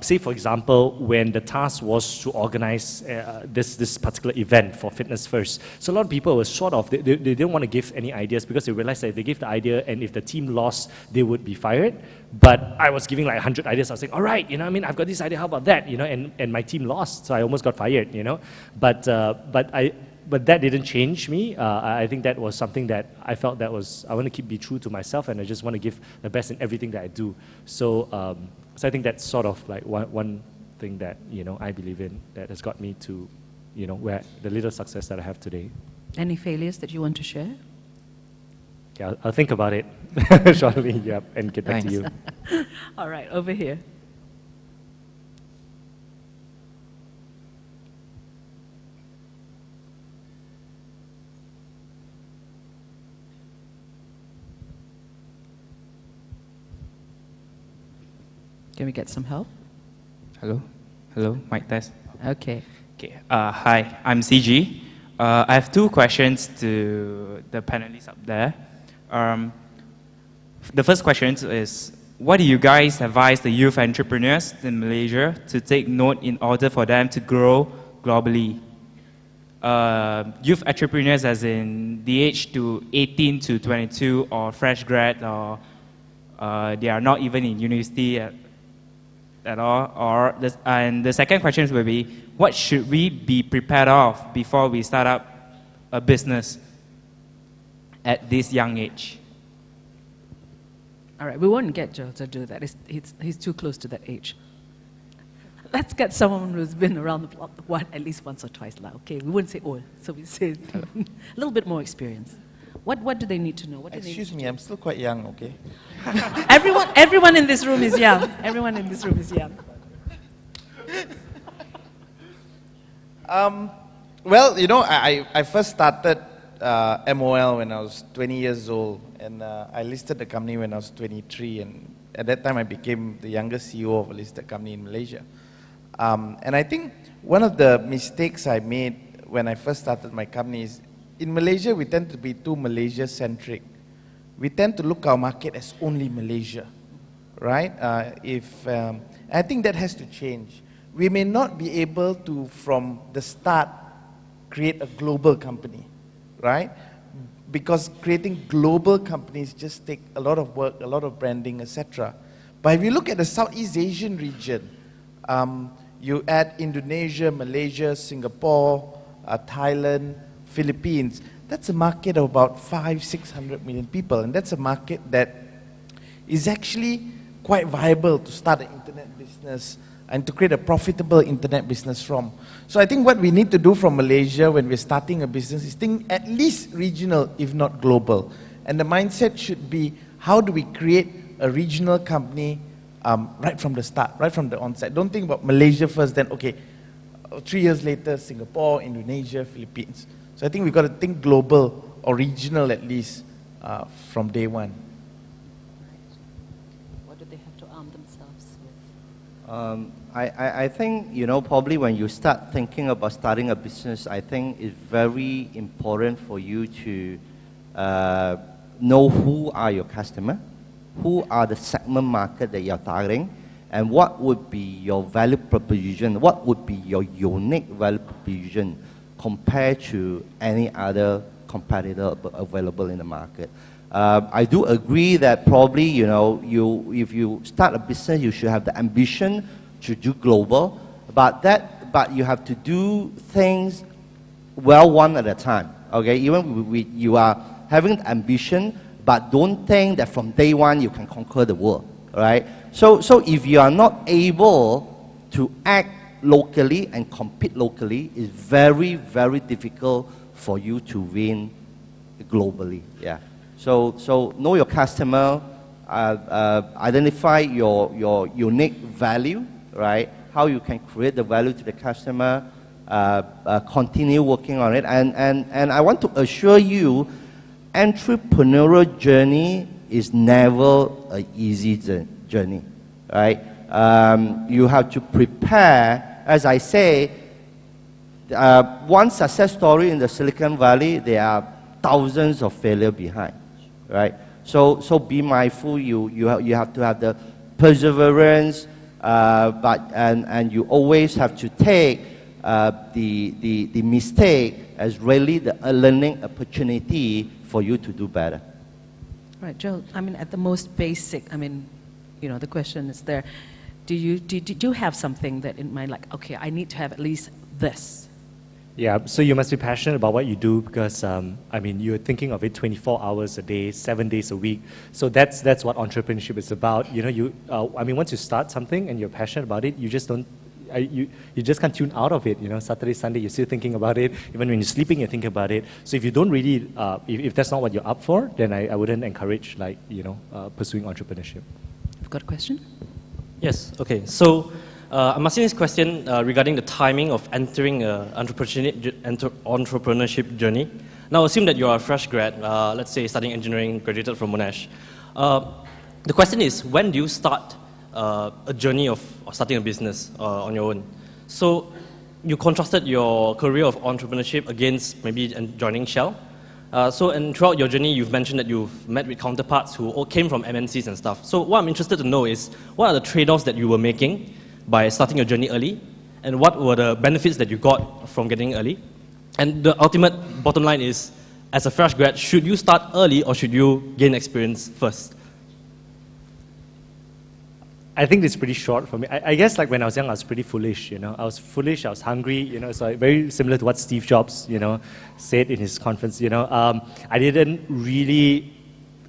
say for example, when the task was to organize this particular event for Fitness First, so a lot of people were sort of, they didn't want to give any ideas because they realized that if they gave the idea and if the team lost, they would be fired. But I was giving like 100 ideas. I was saying, all right, you know, I mean, I've got this idea. How about that? You know, and my team lost, so I almost got fired. You know, but that didn't change me. I think that was something that I felt that was I want to be true to myself, and I just want to give the best in everything that I do. So I think that's sort of like one thing that you know I believe in that has got me to, you know, where the little success that I have today. Any failures that you want to share? Yeah, I'll think about it shortly, yeah, and get back to you. All right, over here. Can we get some help? Hello, mic test. Okay. Okay, hi, I'm CG. I have 2 questions to the panelists up there. The first question is, what do you guys advise the youth entrepreneurs in Malaysia to take note in order for them to grow globally? Youth entrepreneurs as in the age to 18 to 22 or fresh grad or they are not even in university at all. And the second question will be, what should we be prepared of before we start up a business at this young age? All right, we won't get Joe to do that. He's too close to that age. Let's get someone who's been around the block at least once or twice now. Okay, we wouldn't say all, so we say a little bit more experience. What do they need to know? Excuse me, I'm still quite young, okay? Everyone in this room is young. Everyone in this room is young. Well, you know, I first started MOL when I was 20 years old, and I listed the company when I was 23, and at that time I became the youngest CEO of a listed company in Malaysia. And I think one of the mistakes I made when I first started my company is, in Malaysia we tend to be too Malaysia-centric. We tend to look our market as only Malaysia, right? I think that has to change. We may not be able to, from the start, create a global company, right? Because creating global companies just take a lot of work, a lot of branding, etc. But if you look at the Southeast Asian region, you add Indonesia, Malaysia, Singapore, Thailand, Philippines, that's a market of about 500-600 million people, and that's a market that is actually quite viable to start an internet business and to create a profitable internet business from. So I think what we need to do from Malaysia when we're starting a business is think at least regional, if not global. And the mindset should be, how do we create a regional company right from the start, right from the onset? Don't think about Malaysia first, then okay, 3 years later, Singapore, Indonesia, Philippines. So I think we've got to think global or regional at least from day one. What do they have to arm themselves with? I think, probably when you start thinking about starting a business, I think it's very important for you to know who are your customer, who are the segment market that you're targeting, and what would be your value proposition, what would be your unique value proposition compared to any other competitor available in the market. I do agree that probably, if you start a business, you should have the ambition to do global, but you have to do things well one at a time. Okay, even you are having the ambition, but don't think that from day one you can conquer the world. Right? So if you are not able to act locally and compete locally, it's very, very difficult for you to win globally. Yeah. So know your customer, identify your unique value, right? How you can create the value to the customer, continue working on it. And I want to assure you, entrepreneurial journey is never an easy journey, right? You have to prepare. As I say, one success story in the Silicon Valley, there are thousands of failure behind, right? So be mindful. You have to have the perseverance, and you always have to take the mistake as really a learning opportunity for you to do better. Right, Joe, at the most basic, the question is there. Did you have something that in mind, like, okay, I need to have at least this? Yeah, so you must be passionate about what you do because, you're thinking of it 24 hours a day, 7 days a week. So that's what entrepreneurship is about. Once you start something and you're passionate about it, you just don't, you just can't tune out of it. Saturday, Sunday, you're still thinking about it. Even when you're sleeping, you're thinking about it. So if you don't really, if that's not what you're up for, then I wouldn't encourage, pursuing entrepreneurship. You've got a question? Yes, okay. So I'm asking this question regarding the timing of entering entrepreneurship journey. Now, assume that you're a fresh grad, let's say studying engineering, graduated from Monash. The question is, when do you start a journey of starting a business on your own? So you contrasted your career of entrepreneurship against maybe joining Shell. And throughout your journey, you've mentioned that you've met with counterparts who all came from MNCs and stuff. So what I'm interested to know is, what are the trade-offs that you were making by starting your journey early? And what were the benefits that you got from getting early? And the ultimate bottom line is, as a fresh grad, should you start early or should you gain experience first? I think it's pretty short for me. I guess when I was young, I was pretty foolish, I was foolish, I was hungry, so very similar to what Steve Jobs, said in his conference, I didn't really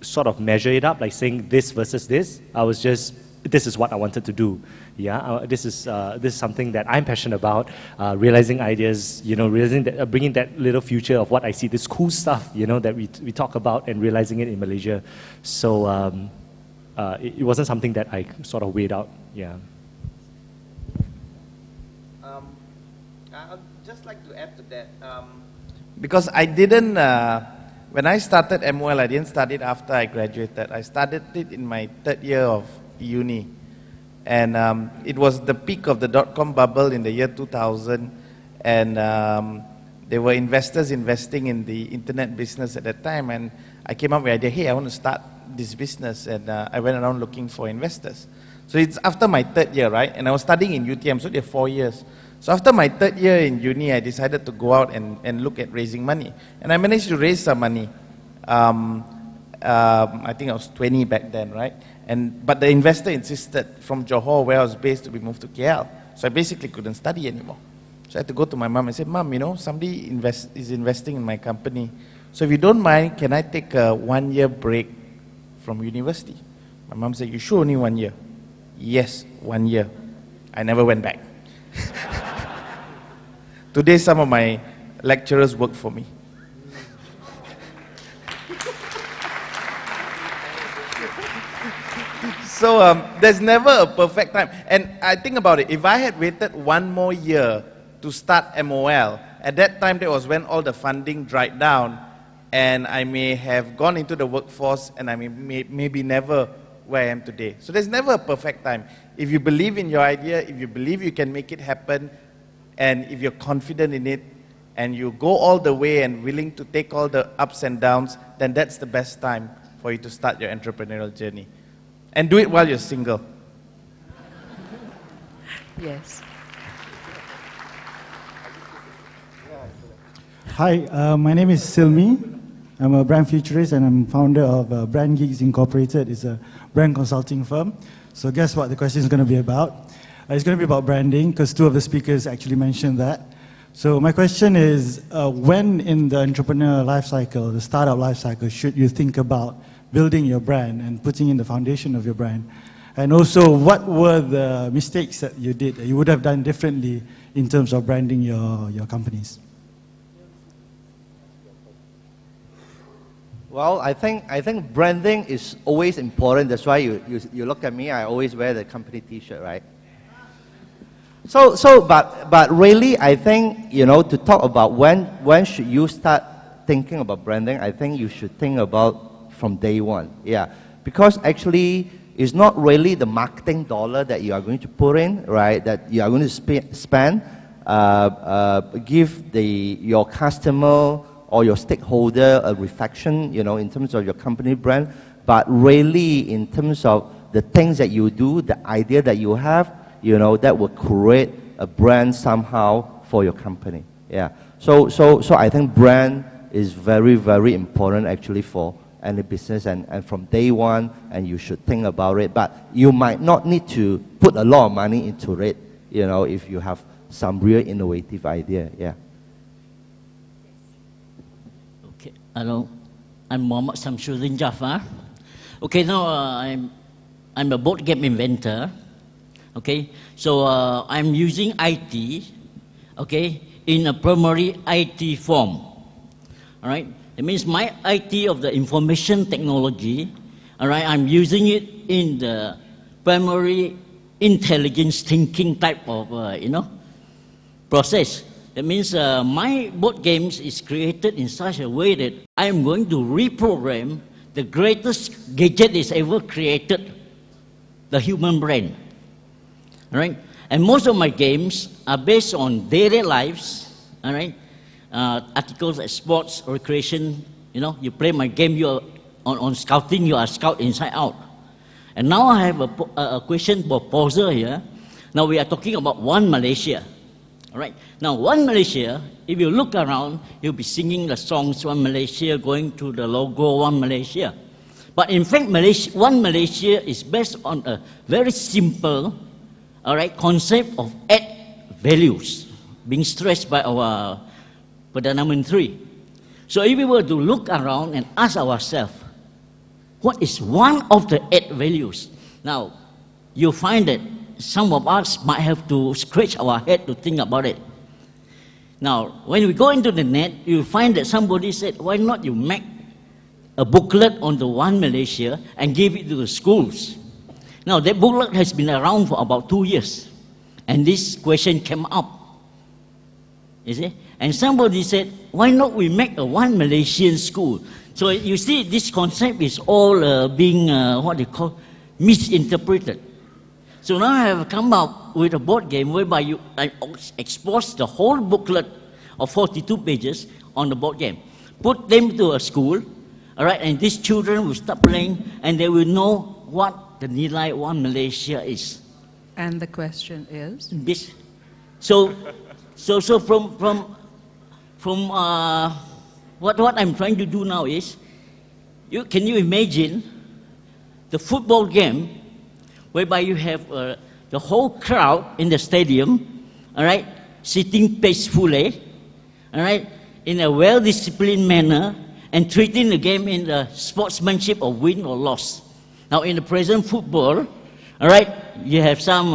sort of measure it up, like saying this versus this. I was just, this is what I wanted to do. Yeah, this is something that I'm passionate about, realizing ideas, realizing that, bringing that little future of what I see, this cool stuff, that we talk about and realizing it in Malaysia. So, it wasn't something that I sort of weighed out, yeah. I'd just like to add to that. Because I didn't, when I started MOL, I didn't start it after I graduated. I started it in my 3rd year of uni. And it was the peak of the dot-com bubble in the year 2000. And there were investors investing in the internet business at that time. And I came up with the idea, hey, I want to start this business, and I went around looking for investors. So it's after my third year, right? And I was studying in UTM, so they're 4 years. So after my third year in uni, I decided to go out and look at raising money. And I managed to raise some money. I think I was 20 back then, right? But the investor insisted from Johor, where I was based, to be moved to KL. So I basically couldn't study anymore. So I had to go to my mom and say, Mom, you know, somebody is investing in my company. So if you don't mind, can I take a 1 year break from university? My mom said, you sure only 1 year? Yes, 1 year. I never went back. Today, some of my lecturers work for me. So there's never a perfect time. And I think about it, if I had waited 1 more year to start MOL, at that time that was when all the funding dried down, and I may have gone into the workforce and I maybe never where I am today. So there's never a perfect time. If you believe in your idea, if you believe you can make it happen, and if you're confident in it, and you go all the way and willing to take all the ups and downs, then that's the best time for you to start your entrepreneurial journey. And do it while you're single. Yes. Hi, my name is Silmi. I'm a brand futurist and I'm founder of Brand Geeks Incorporated. It's a brand consulting firm. So guess what the question is going to be about? It's going to be about branding, because 2 of the speakers actually mentioned that. So my question is, when in the entrepreneur life cycle, the startup life cycle, should you think about building your brand and putting in the foundation of your brand? And also, what were the mistakes that you did that you would have done differently in terms of branding your companies? Well, I think branding is always important. That's why you look at me, I always wear the company t-shirt, right? But really, I think, you know, to talk about when should you start thinking about branding, I think you should think about from day one, yeah. Because actually, it's not really the marketing dollar that you are going to put in, right, that you are going to spend, give your customer or your stakeholder a reflection, you know, in terms of your company brand, but really in terms of the things that you do, the idea that you have, you know, that will create a brand somehow for your company. Yeah. So I think brand is very, very important actually for any business, and from day one, and you should think about it. But you might not need to put a lot of money into it, you know, if you have some real innovative idea. Yeah. Okay. Hello, I'm Mohammed Samshuddin Jafar. Okay, now I'm a board game inventor. Okay, so I'm using IT, okay, in a primary IT form. All right, it means my IT of the information technology. All right, I'm using it in the primary intelligence thinking type of process. That means my board games is created in such a way that I'm going to reprogram the greatest gadget is ever created, the human brain. All right, and most of my games are based on daily lives. All right, articles like sports, recreation. You know, you play my game. You are on scouting. You are scout inside out. And now I have a question proposal here. Now we are talking about One Malaysia. All right. Now One Malaysia. If you look around, you'll be singing the songs One Malaysia, going to the logo One Malaysia. But in fact, One Malaysia is based on a very simple, all right, concept of add values being stressed by our Perdana Menteri. So if we were to look around and ask ourselves, what is one of the add values? Now, you find that some of us might have to scratch our head to think about it. Now, when we go into the net, you find that somebody said, why not you make a booklet on the One Malaysia and give it to the schools? Now, that booklet has been around for about 2 years, and this question came up, you see? And somebody said, why not we make a One Malaysian school? So you see, this concept is all being, misinterpreted. So now I have come up with a board game whereby I expose the whole booklet of 42 pages on the board game, put them to a school, All right, and these children will start playing, and they will know what the Nilai One Malaysia is. And the question is? This, so from what I'm trying to do now is, can you imagine the football game whereby you have the whole crowd in the stadium, all right, sitting peacefully, all right, in a well-disciplined manner, and treating the game in the sportsmanship of win or loss. Now, in the present football, all right, you have some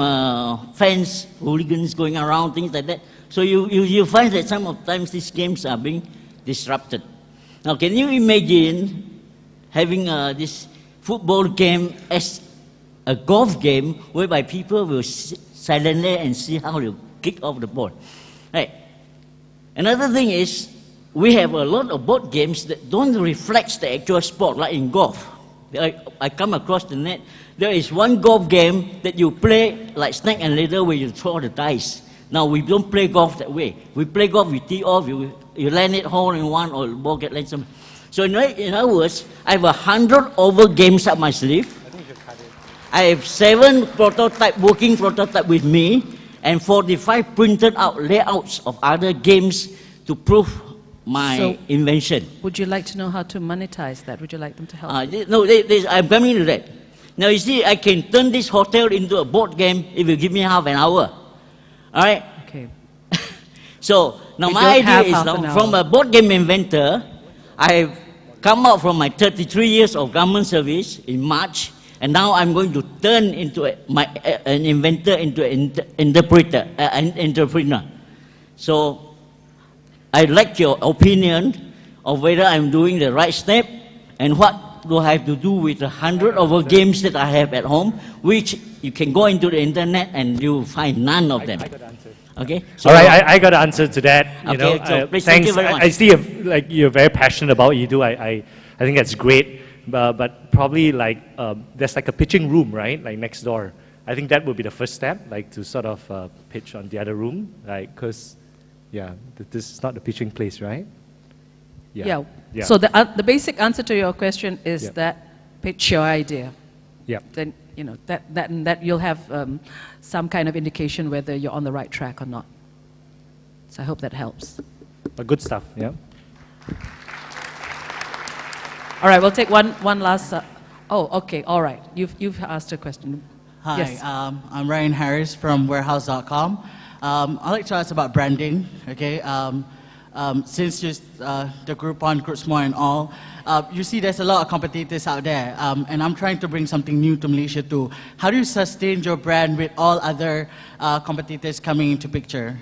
fans, hooligans going around, things like that. So you find that sometimes these games are being disrupted. Now, can you imagine having this football game as a golf game whereby people will sit silently and see how you kick off the ball? Right. Another thing is, we have a lot of board games that don't reflect the actual sport, like in golf. I come across the net, there is one golf game that you play like snake and ladder where you throw the dice. Now, we don't play golf that way. We play golf, you tee off, you land it hole in one, or the ball get land some. So in other words, I have 100 over games up my sleeve. I have 7 working prototype with me, and 45 printed out layouts of other games to prove my invention. Would you like to know how to monetize that? Would you like them to help? No, I'm coming to that. Now, you see, I can turn this hotel into a board game if you give me half an hour. All right? Okay. So, now We my don't have idea is, half now, an hour. from a board game inventor, I have come out from my 33 years of government service in March, and now I'm going to turn into an inventor into an entrepreneur. So, I'd like your opinion of whether I'm doing the right step and what do I have to do with the 100 over games that I have at home, which you can go into the internet and you'll find none of them. I got the answer. Okay? So All right, I got the answer to that. You Okay, know, so please, thanks. thank you very much. I see like you're very passionate about what you do. I think that's great. But probably like there's like a pitching room, right? Like next door. I think that would be the first step, like to sort of pitch on the other room, like because. Yeah, this is not the pitching place, right? Yeah. So the basic answer to your question is that pitch your idea. Yeah. Then you know that you'll have some kind of indication whether you're on the right track or not. So I hope that helps. But good stuff. Yeah. All right, we'll take one last. Oh, okay. All right. You've asked a question. Hi, Yes. I'm Ryan Harris from warehouse.com. I'd like to ask about branding, okay? Since the Groupon, Groupon and all, you see there's a lot of competitors out there, and I'm trying to bring something new to Malaysia too. How do you sustain your brand with all other competitors coming into picture?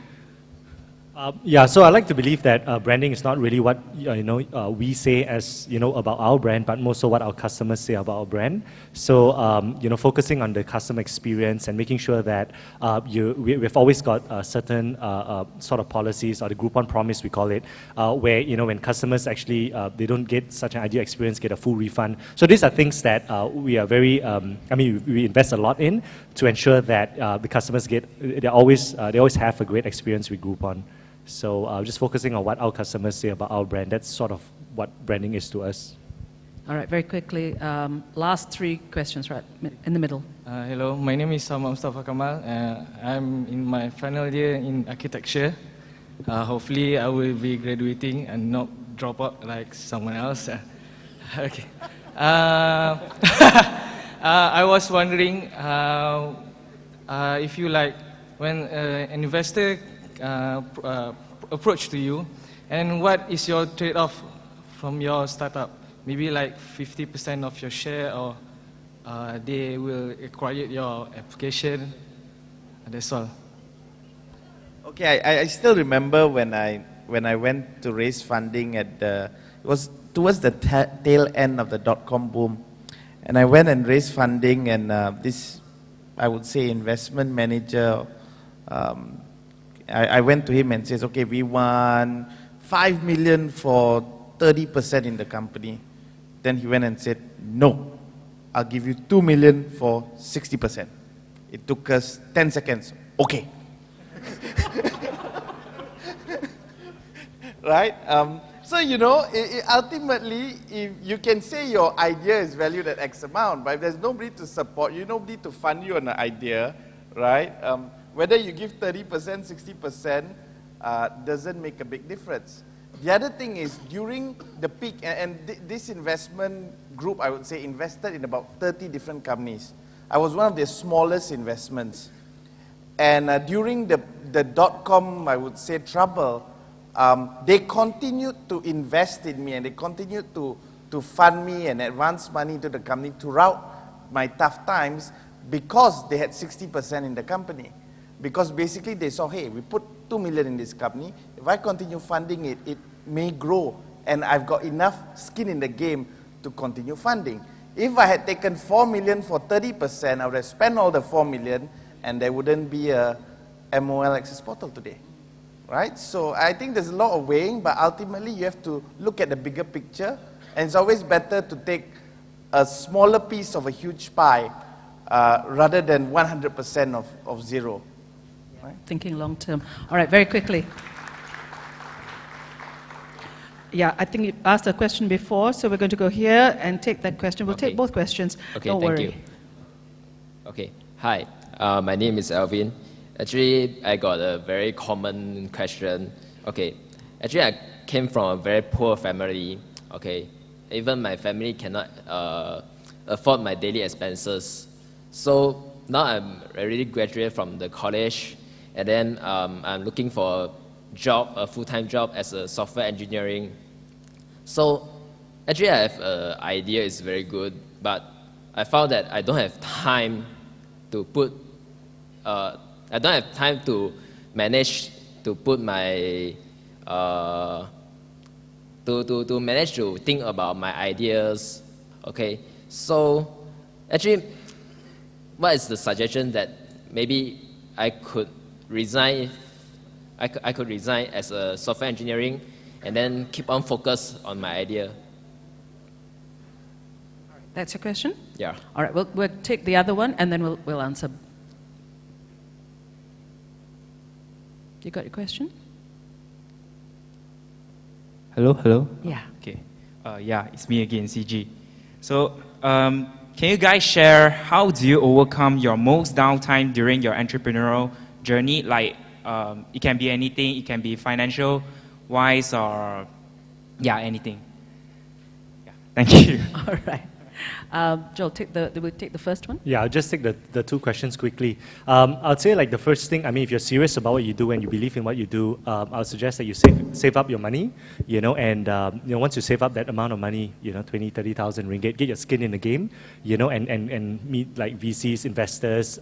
Yeah, so I like to believe that branding is not really what we say as about our brand, but more so what our customers say about our brand. So focusing on the customer experience and making sure that we've always got certain sort of policies, or the Groupon promise we call it, where when customers actually they don't get such an ideal experience, get a full refund. So these are things that we are very we invest a lot in to ensure that the customers they always have a great experience with Groupon. So just focusing on what our customers say about our brand, that's sort of what branding is to us. All right, very quickly, last 3 questions right in the middle. Hello, my name is Mustafa Kamal. I'm in my final year in architecture. Hopefully I will be graduating and not drop out like someone else. Okay. I was wondering if you when an investor approach to you, and what is your trade-off from your startup? Maybe like 50% of your share, or they will acquire your application. That's all. Okay, I still remember when I went to raise funding it was towards the tail end of the dot-com boom, and I went and raised funding, and this, I would say, investment manager. I went to him and says, okay, we want 5 million for 30% in the company. Then he went and said, no, I'll give you 2 million for 60%. It took us 10 seconds. Okay. Right? So, you know, ultimately, if you can say your idea is valued at X amount, but if there's nobody to support you, nobody to fund you on the idea, right? Whether you give 30%, 60%, doesn't make a big difference. The other thing is, during the peak, and this investment group, I would say, invested in about 30 different companies. I was one of their smallest investments. And during the dot-com, I would say, trouble, they continued to invest in me, and they continued to fund me and advance money to the company throughout my tough times, because they had 60% in the company. Because basically they saw, hey, we put 2 million in this company. If I continue funding it, it may grow, and I've got enough skin in the game to continue funding. If I had taken 4 million for 30%, I would have spent all the 4 million, and there wouldn't be a MOL access portal today, right? So I think there's a lot of weighing, but ultimately you have to look at the bigger picture, and it's always better to take a smaller piece of a huge pie rather than 100% of zero. Right? Thinking long term. All right, very quickly. Yeah, I think you asked a question before, so we're going to go here and take that question. We'll take both questions. Okay, Don't thank worry. you. Okay, hi. My name is Alvin. Actually, I got a very common question. Okay, actually, I came from a very poor family. Okay, even my family cannot afford my daily expenses. So now I'm already graduated from the college, and then I'm looking for a job, a full-time job as a software engineering. So actually, I have an idea is very good, but I found that I don't have time to put. I don't have time to manage to put my to manage to think about my ideas. Okay, so actually, what is the suggestion that maybe I could resign? I could resign as a software engineering and then keep on focus on my idea. That's your question? Yeah. All right, we'll take the other one, and then we'll answer. You got your question? Hello, hello. Yeah. Okay. Yeah, it's me again, CG. So, can you guys share how do you overcome your most downtime during your entrepreneurial journey? Like, it can be anything. It can be financial wise, or yeah, anything. Yeah. Thank you. All right. Joel, we'll take the first one. Yeah, I'll just take the two questions quickly. I'd say, like, the first thing, I mean, if you're serious about what you do and you believe in what you do, I'll suggest that you save up your money, you know, and once you save up that amount of money, 20, 30,000 ringgit, get your skin in the game, and meet like VCs, investors,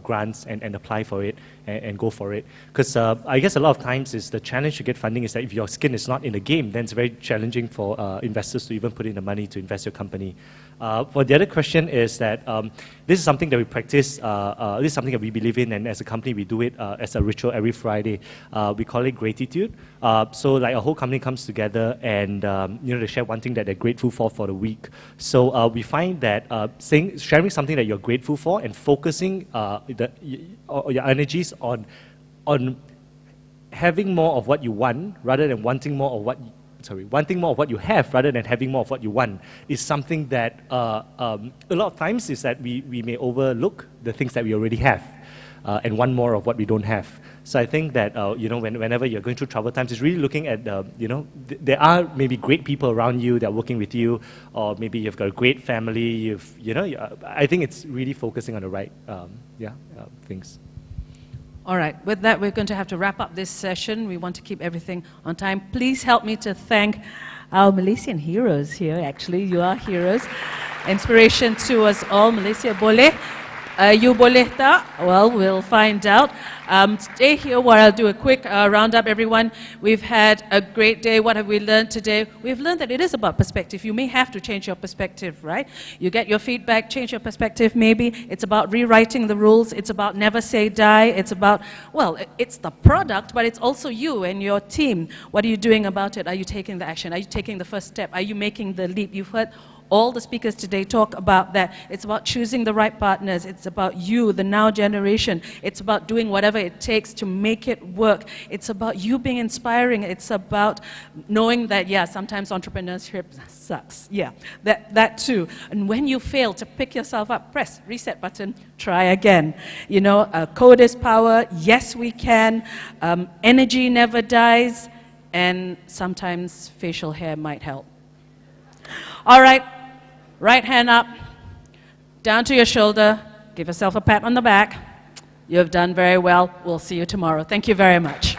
grants, and apply for it and go for it. Because I guess a lot of times is the challenge to get funding is that if your skin is not in the game, then it's very challenging for investors to even put in the money to invest your company. For the other question is that this is something that we practice, this is something that we believe in, and as a company we do it as a ritual every Friday. We call it gratitude. So like a whole company comes together and they share one thing that they're grateful for the week. So we find that sharing something that you're grateful for and focusing your energies on having more of what you want rather than wanting more of what you have rather than having more of what you want is something that a lot of times is that we may overlook the things that we already have and want more of what we don't have. So I think that whenever you're going through trouble times, it's really looking at there are maybe great people around you that are working with you, or maybe you've got a great family. I think it's really focusing on the right things. All right, with that, we're going to have to wrap up this session. We want to keep everything on time. Please help me to thank our Malaysian heroes here. Actually, you are heroes. Inspiration to us all. Malaysia boleh. You boleh tak? Well, we'll find out. Stay here while I'll do a quick roundup, everyone. We've had a great day. What have we learned today? We've learned that it is about perspective. You may have to change your perspective, right? You get your feedback, change your perspective maybe. It's about rewriting the rules. It's about never say die. It's about, well, it's the product, but it's also you and your team. What are you doing about it? Are you taking the action? Are you taking the first step? Are you making the leap? You've heard all the speakers today talk about that. It's about choosing the right partners. It's about you, the now generation. It's about doing whatever it takes to make it work. It's about you being inspiring. It's about knowing that, yeah, sometimes entrepreneurship sucks. Yeah, that too. And when you fail, to pick yourself up, press reset button, try again. You know, code is power. Yes, we can. Energy never dies. And sometimes facial hair might help. All right, right hand up, down to your shoulder. Give yourself a pat on the back. You have done very well. We'll see you tomorrow. Thank you very much.